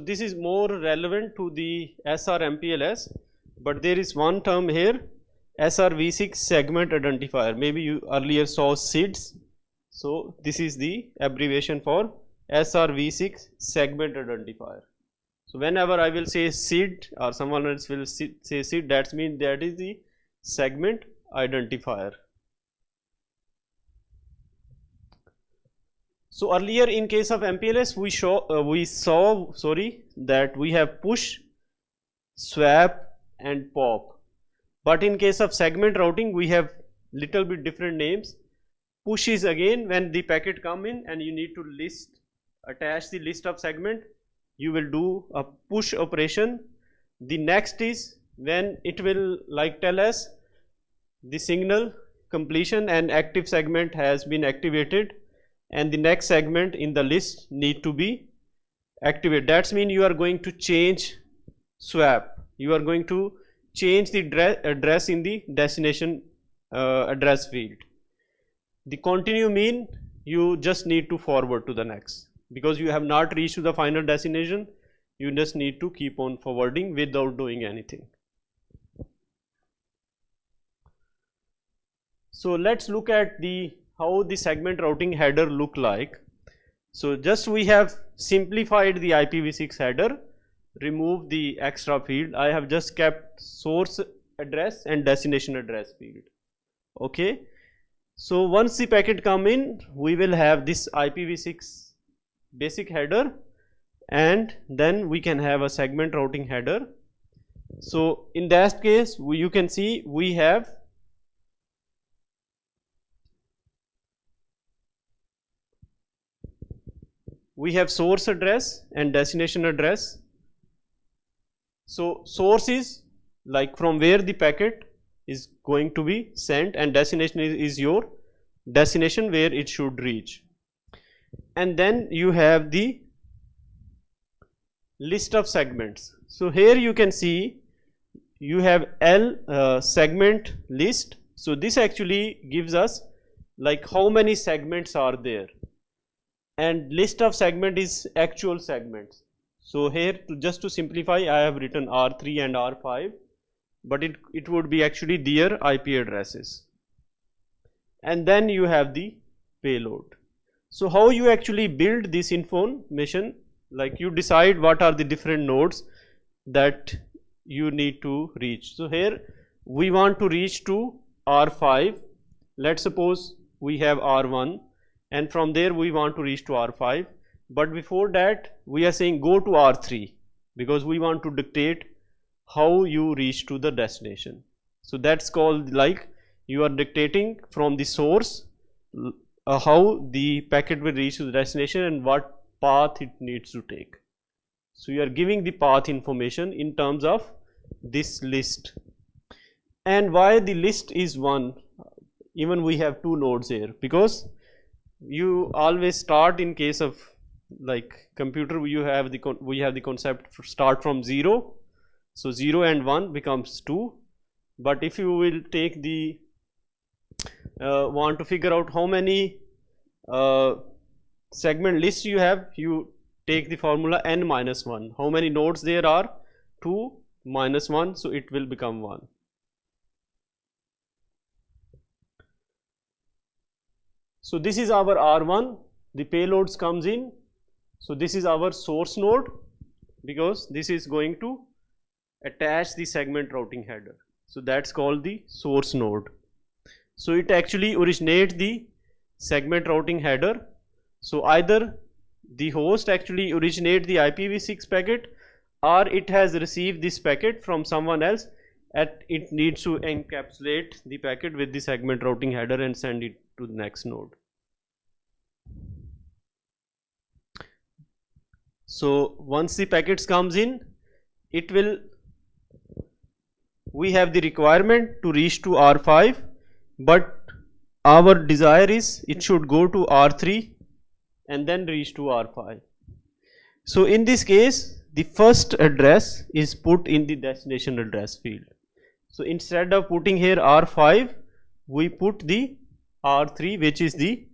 this is more relevant to the SR-MPLS, but there is one term here, SRv6 segment identifier. Maybe you earlier saw SIDS, so this is the abbreviation for SRv6 segment identifier. So whenever I will say SID or someone else will say SID, that means that is the segment identifier. So earlier in case of MPLS we saw that we have push, swap and pop, but in case of segment routing we have little bit different names. Push is again when the packet come in and you need to attach the list of segment, you will do a push operation. The next is when it will like tell us the signal completion and active segment has been activated, and the next segment in the list need to be activated. That means you are going to change swap, you are going to change the address in the destination address field. The continue mean you just need to forward to the next, because you have not reached to the final destination, you just need to keep on forwarding without doing anything. So let's look at how the segment routing header look like. So just we have simplified the IPv6 header, remove the extra field. I have just kept source address and destination address field. Okay, so once the packet come in, we will have this IPv6 basic header, and then we can have a segment routing header. So in that case you can see we have source address and destination address. So source is like from where the packet is going to be sent, and destination is your destination where it should reach. And then you have the list of segments. So here you can see you have L segment list. So this actually gives us like how many segments are there, and list of segment is actual segments. So here just to simplify, I have written R3 and R5, but it would be actually their IP addresses. and then you have the payload. So how you actually build this information, like you decide what are the different nodes that you need to reach. So here we want to reach to R5. Let's suppose we have R1, and from there we want to reach to R5, but before that we are saying go to R3 because we want to dictate how you reach to the destination. So that's called, like, you are dictating from the source how the packet will reach to the destination and what path it needs to take. So you are giving the path information in terms of this list. And why the list is 1, even we have 2 nodes here, because you always start, in case of like computer, we have the concept start from 0. So 0 and 1 becomes 2. But if you will take the want to figure out how many segment lists you have, you take the formula n minus 1. How many nodes there are? 2 minus 1, so it will become 1. So this is our R1, the payloads comes in. So this is our source node, because this is going to attach the segment routing header. So that's called the source node. So it actually originates the segment routing header. So either the host actually originates the IPv6 packet, or it has received this packet from someone else, and it needs to encapsulate the packet with the segment routing header and send it to the next node. So once the packets comes in, we have the requirement to reach to R5, but our desire is it should go to R3 and then reach to R5. So in this case, the first address is put in the destination address field. So instead of putting here R5, we put the R3, which is the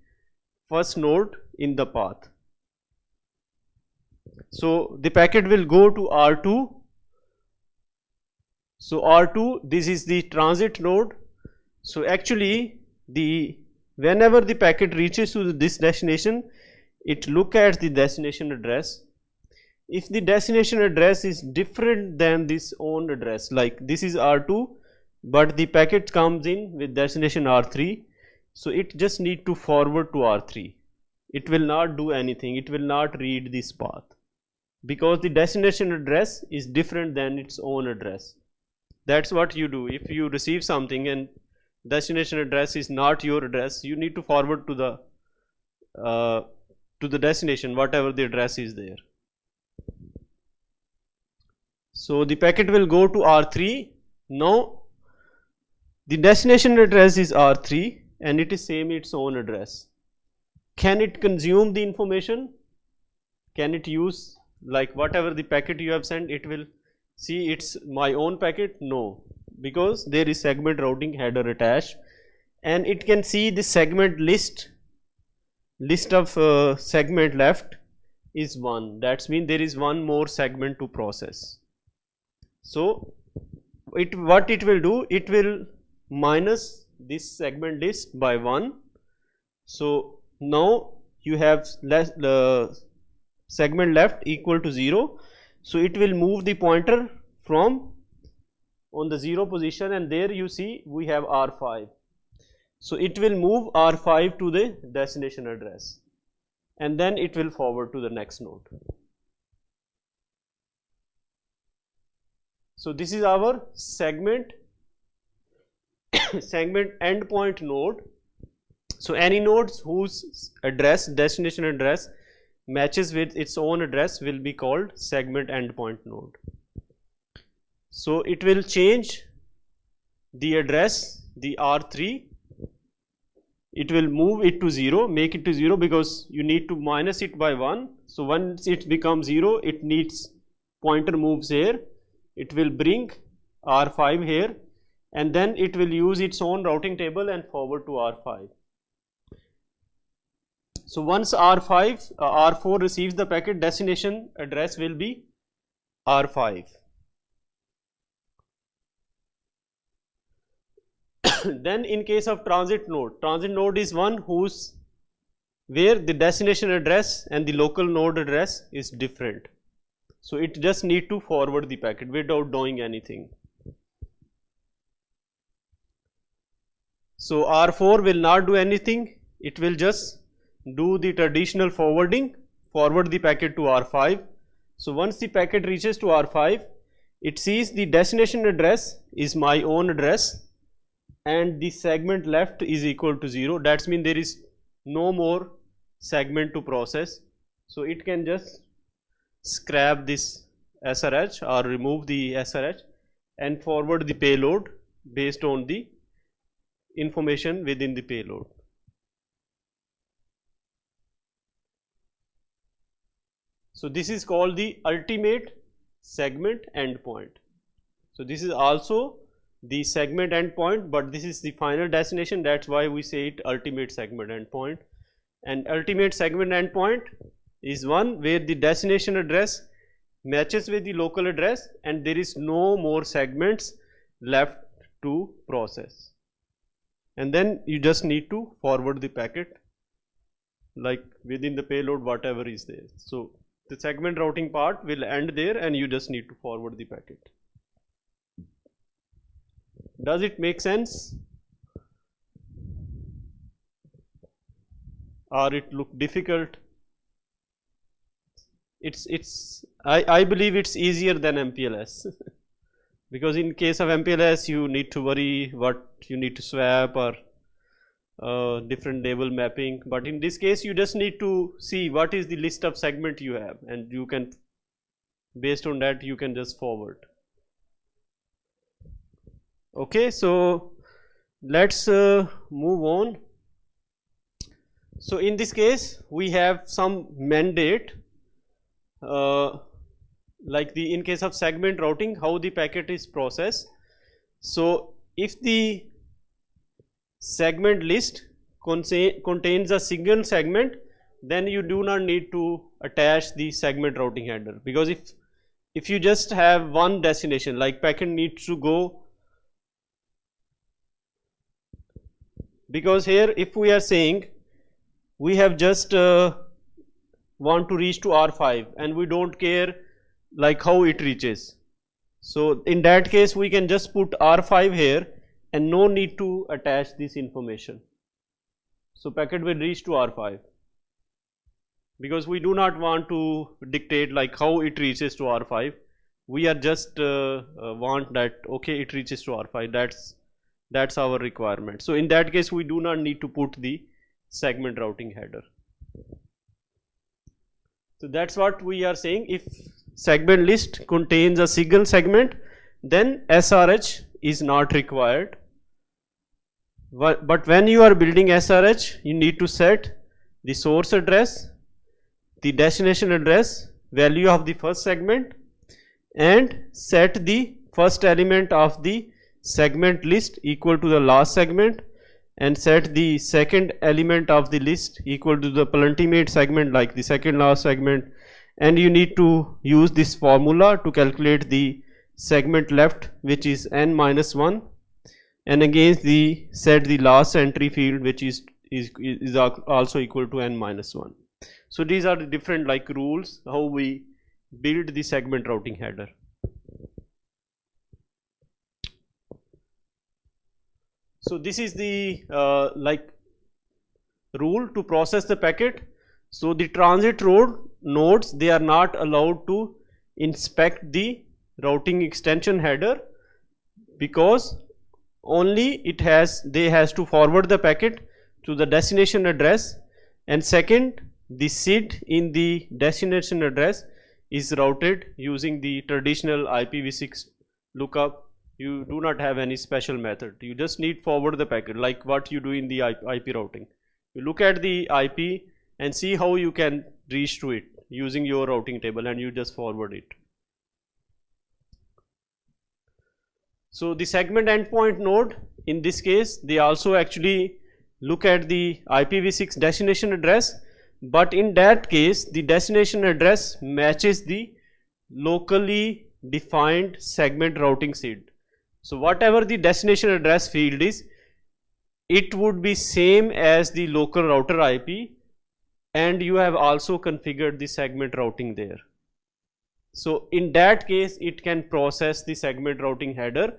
first node in the path. So the packet will go to R2. So R2, this is the transit node. So actually whenever the packet reaches to this destination, it look at the destination address. If the destination address is different than this own address, like this is R2, but the packet comes in with destination R3, so it just need to forward to R3. It will not do anything, it will not read this path, because the destination address is different than its own address. That's what you do. If you receive something and destination address is not your address, you need to forward to the destination, whatever the address is there. So the packet will go to R3. Now the destination address is R3 and it is same its own address. Can it consume the information? Can it use, like, whatever the packet you have sent, it will see it's my own packet? No, because there is segment routing header attached, and it can see the segment list of segment left is 1. That means there is one more segment to process. So what it will do, it will minus this segment list by 1. So now you have segment left equal to 0. So it will move the pointer from on the 0 position, and there you see we have R5. So it will move R5 to the destination address, and then it will forward to the next node. So this is our segment endpoint node. So any nodes whose destination address matches with its own address will be called segment endpoint node. So it will change the address, the R3, it will move it to 0, make it to 0, because you need to minus it by 1. So once it becomes 0, it needs pointer moves here, it will bring R5 here, and then it will use its own routing table and forward to R5. So once R4 receives the packet, destination address will be R5. Then in case of transit node is one where the destination address and the local node address is different. So it just need to forward the packet without doing anything. So R4 will not do anything, it will just do the traditional forwarding, forward the packet to R5. So once the packet reaches to R5, it sees the destination address is my own address and the segment left is equal to 0. That means there is no more segment to process. So it can just scrap this SRH or remove the SRH and forward the payload based on the information within the payload. So this is called the ultimate segment endpoint. So this is also the segment endpoint, but this is the final destination. That's why we say it ultimate segment endpoint. And ultimate segment endpoint is one where the destination address matches with the local address and there is no more segments left to process. And then you just need to forward the packet like within the payload whatever is there. So the segment routing part will end there and you just need to forward the packet. Does it make sense? Or it look difficult? I believe it's easier than MPLS because in case of MPLS you need to worry what you need to swap or different table mapping, but in this case you just need to see what is the list of segment you have and you can, based on that you can just forward. Okay, so let's move on. So in this case we have some mandate like in case of segment routing, how the packet is processed. So if the segment list contains a single segment, then you do not need to attach the segment routing header, because if you just have one destination, like packet needs to go, because here if we are saying we have just want to reach to R5 and we don't care like how it reaches, so in that case we can just put R5 here and no need to attach this information. So packet will reach to R5 because we do not want to dictate like how it reaches to R5. We are just want that okay it reaches to R5, that's our requirement. So in that case we do not need to put the segment routing header. So that's what we are saying. If segment list contains a single segment, then SRH is not required. But when you are building SRH, you need to set the source address, the destination address, value of the first segment, and set the first element of the segment list equal to the last segment, and set the second element of the list equal to the penultimate segment, like the second last segment. And you need to use this formula to calculate the segment left, which is n-1, and again set the last entry field, which is also equal to n-1. So these are the different like rules how we build the segment routing header. So this is the like rule to process the packet. So the transit nodes, they are not allowed to inspect the routing extension header, because only they has to forward the packet to the destination address, and second the SID in the destination address is routed using the traditional IPv6 lookup. You do not have any special method, you just need forward the packet like what you do in the IP routing. You look at the IP and see how you can reach to it using your routing table, and you just forward it. So the segment endpoint node, in this case they also actually look at the IPv6 destination address, but in that case the destination address matches the locally defined segment routing SID. So whatever the destination address field is, it would be same as the local router IP, and you have also configured the segment routing there. So in that case, it can process the segment routing header,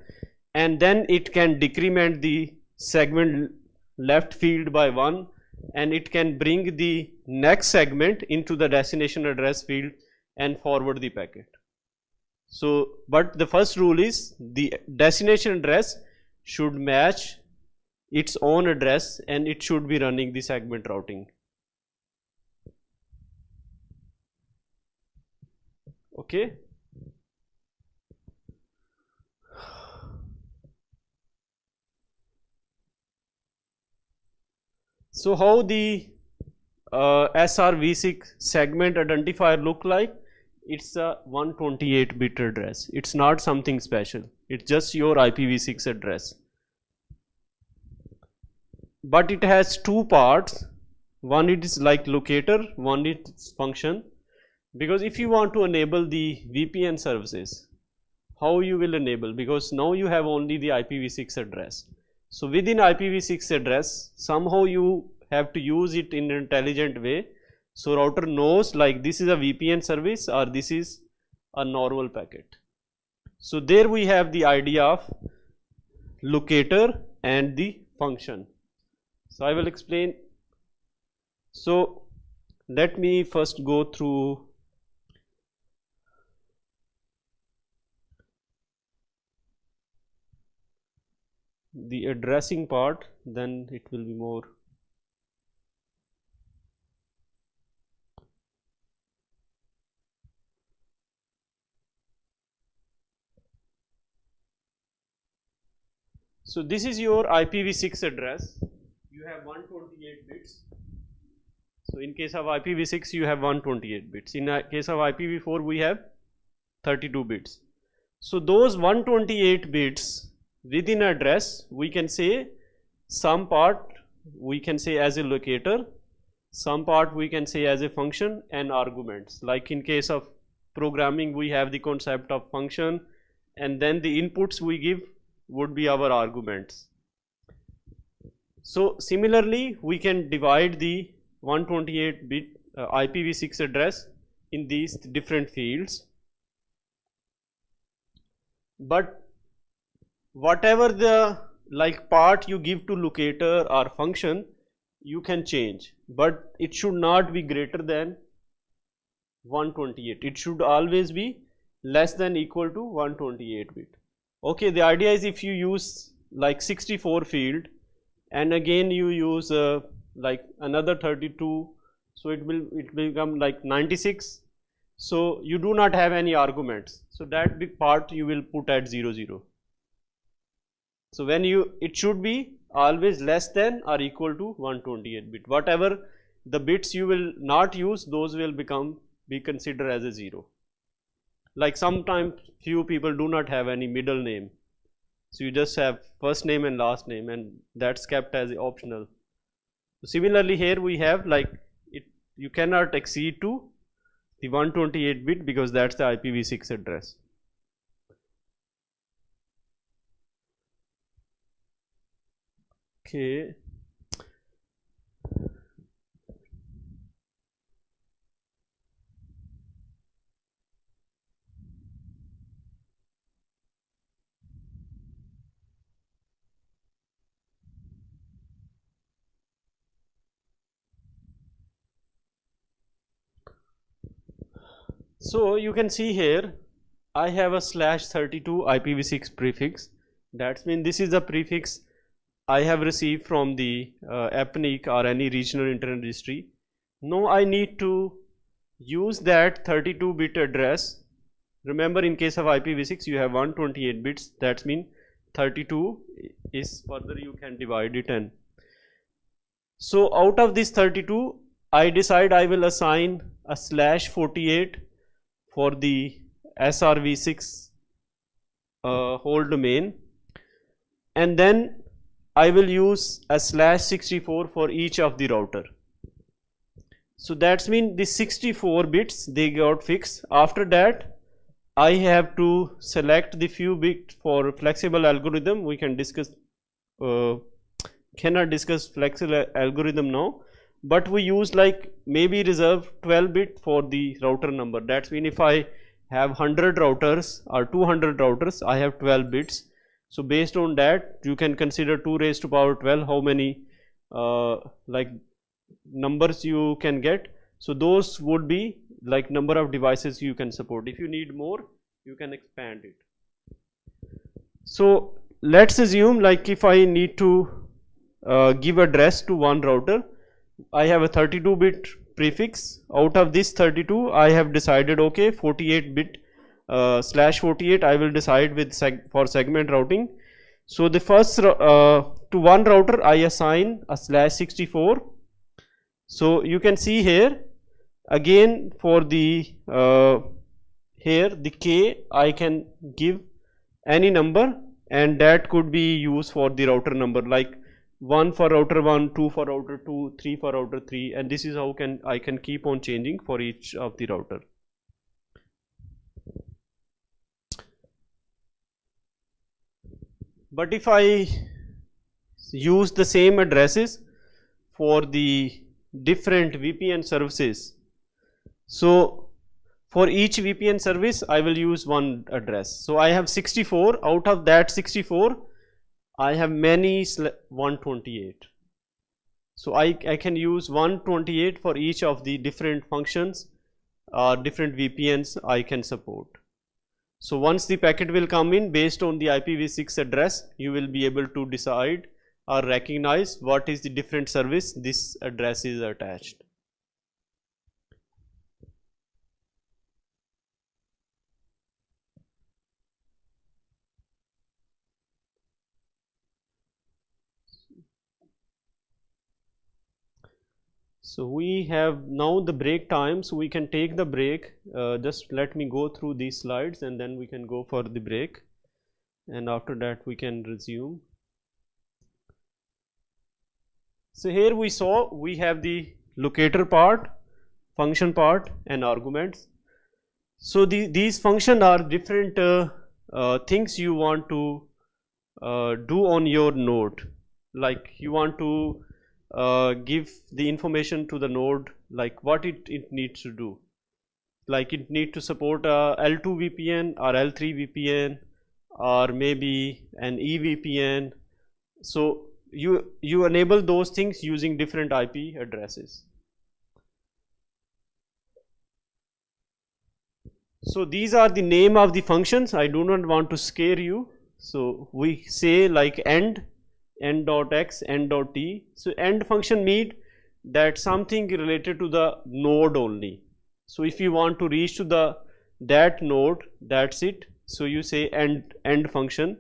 and then it can decrement the segment left field by 1, and it can bring the next segment into the destination address field and forward the packet. So, but the first rule is the destination address should match its own address, and it should be running the segment routing. Okay. So how the SRv6 segment identifier look like? It's a 128-bit address. It's not something special. It's just your IPv6 address. But it has two parts. One is like locator, one is function. Because if you want to enable the VPN services, how you will enable? Because now you have only the IPv6 address. So within IPv6 address, somehow you have to use it in an intelligent way. So router knows like this is a VPN service or this is a normal packet. So there we have the idea of locator and the function. So I will explain. So let me first go through the addressing part, then it will be more. So this is your IPv6 address. You have 128 bits. So in case of IPv6 you have 128 bits. In case of IPv4 we have 32 bits. So those 128 bits within address, we can say some part we can say as a locator, some part we can say as a function and arguments. Like in case of programming we have the concept of function, and then the inputs we give would be our arguments. So similarly we can divide the 128-bit IPv6 address in these different fields, but whatever the like part you give to locator or function, you can change, but it should not be greater than 128. It should always be less than equal to 128 bit. Okay, the idea is if you use like 64 field and again you use like another 32, so it will become like 96. So you do not have any arguments, so that big part you will put at 00. So when it should be always less than or equal to 128 bit. Whatever the bits you will not use, those will be considered as a 0. Like sometimes few people do not have any middle name, so you just have first name and last name, and that's kept as optional. So similarly here we have like you cannot exceed to the 128 bit because that's the IPv6 address. Okay. So you can see here I have a /32 IPv6 prefix. That means this is the prefix I have received from the APNIC or any regional internet registry. Now I need to use that 32-bit address. Remember, in case of IPv6 you have 128 bits. That means 32 is further you can divide it, and so out of this 32 I decide I will assign a /48 for the SRv6 whole domain, and then I will use a /64 for each of the router. So that means the 64 bits they got fixed. After that I have to select the few bits for flexible algorithm. We can discuss cannot discuss flexible algorithm now, but we use like maybe reserve 12-bit for the router number. That's mean if I have 100 routers or 200 routers, I have 12 bits. So based on that, you can consider 2 raised to power 12 how many like numbers you can get. So those would be like number of devices you can support. If you need more, you can expand it. So let's assume like if I need to give address to one router, I have a 32-bit prefix. Out of this 32, I have decided okay 48-bit /48 I will decide with for segment routing. So the first to one router I assign a /64. So you can see here again for the here the k I can give any number, and that could be used for the router number, like 1 for router 1, 2 for router 2, 3 for router 3, and this is how I can keep on changing for each of the router. But if I use the same addresses for the different VPN services, so for each VPN service I will use one address. So I have 64. Out of that 64 I have many 128. So I can use 128 for each of the different functions or different VPNs I can support. So once the packet will come in based on the IPv6 address, you will be able to decide or recognize what is the different service this address is attached. So we have now the break time, so we can take the break. Just let me go through these slides and then we can go for the break, and after that we can resume. So here we saw we have the locator part, function part, and arguments. So these functions are different things you want to do on your node. Like you want to give the information to the node, like what it needs to do. Like it need to support a L2 VPN or L3 VPN or maybe an eVPN. So you enable those things using different IP addresses. So these are the name of the functions. I do not want to scare you. So we say like end.x, end.t. So end function means that something related to the node only. So if you want to reach to that node, that's it. So you say end function.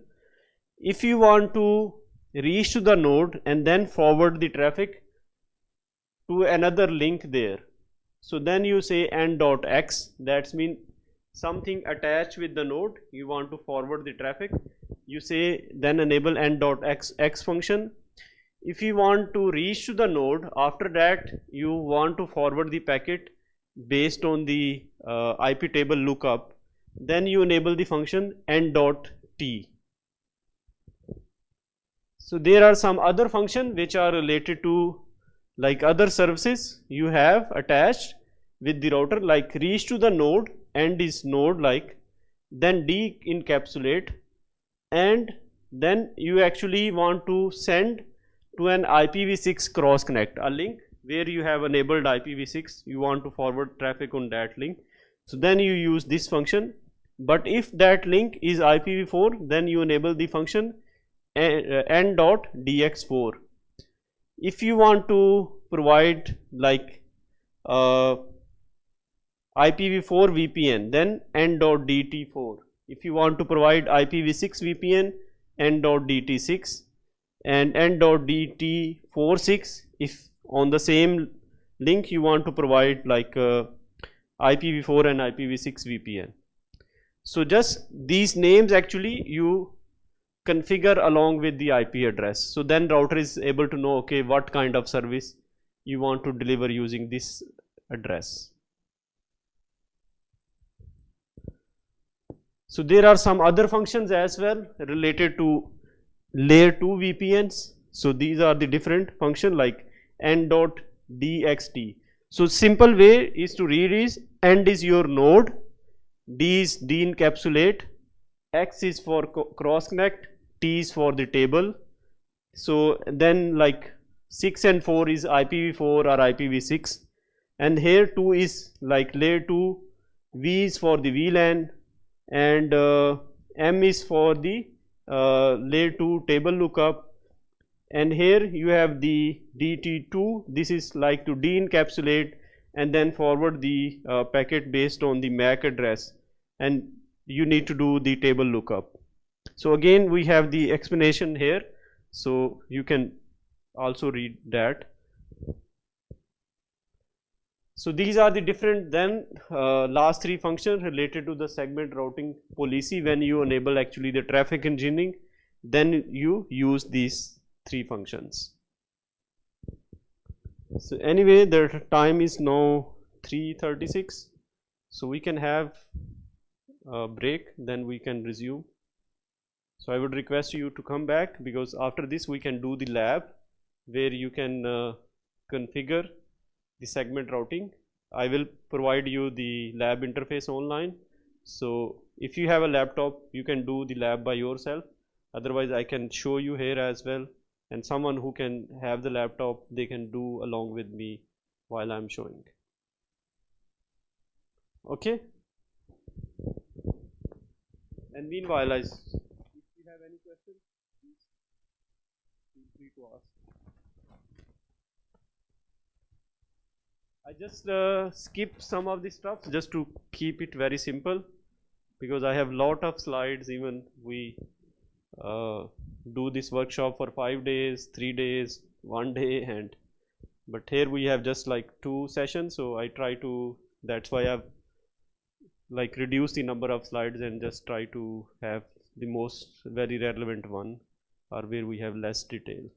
If you want to reach to the node and then forward the traffic to another link there, so then you say end.x. That's mean something attached with the node, you want to forward the traffic, you say then enable end.x function. If you want to reach to the node, after that you want to forward the packet based on the IP table lookup, then you enable the function end.t. So there are some other functions which are related to like other services you have attached with the router, like reach to the node, end is node like, then D encapsulate, and then you actually want to send to an IPv6 cross connect, a link where you have enabled IPv6, you want to forward traffic on that link, so then you use this function. But if that link is IPv4, then you enable the function end.dx4. If you want to provide like IPv4 VPN, then end.dt4. If you want to provide IPv6 VPN, end.dt6, and end.dt46 if on the same link you want to provide like IPv4 and IPv6 VPN. So just these names actually you configure along with the IP address. So then router is able to know, okay, what kind of service you want to deliver using this address. So there are some other functions as well related to layer 2 VPNs. So these are the different function like n dot dxt. So simple way is to read is end is your node, d is de-encapsulate, x is for cross connect, t is for the table. So then like 6 and 4 is IPv4 or IPv6, and here 2 is like layer 2, V is for the VLAN, and M is for the layer 2 table lookup, and here you have the DT2, this is like to de-encapsulate and then forward the packet based on the MAC address, and you need to do the table lookup. So again we have the explanation here, so you can also read that. So these are the different then last three functions related to the segment routing policy. When you enable actually the traffic engineering, then you use these three functions. So anyway, the time is now 3:36, so we can have a break, then we can resume. So I would request you to come back, because after this we can do the lab where you can configure the segment routing. I will provide you the lab interface online, so if you have a laptop you can do the lab by yourself, otherwise I can show you here as well, and someone who can have the laptop, they can do along with me while I'm showing. Okay, and meanwhile if you have any questions, please feel free to ask. I just skip some of the stuff just to keep it very simple, because I have lot of slides. Even we do this workshop for 5 days, 3 days, 1 day, and but here we have just like 2 sessions, so I try to, that's why I've like reduced the number of slides and just try to have the most very relevant one, or where we have less detail.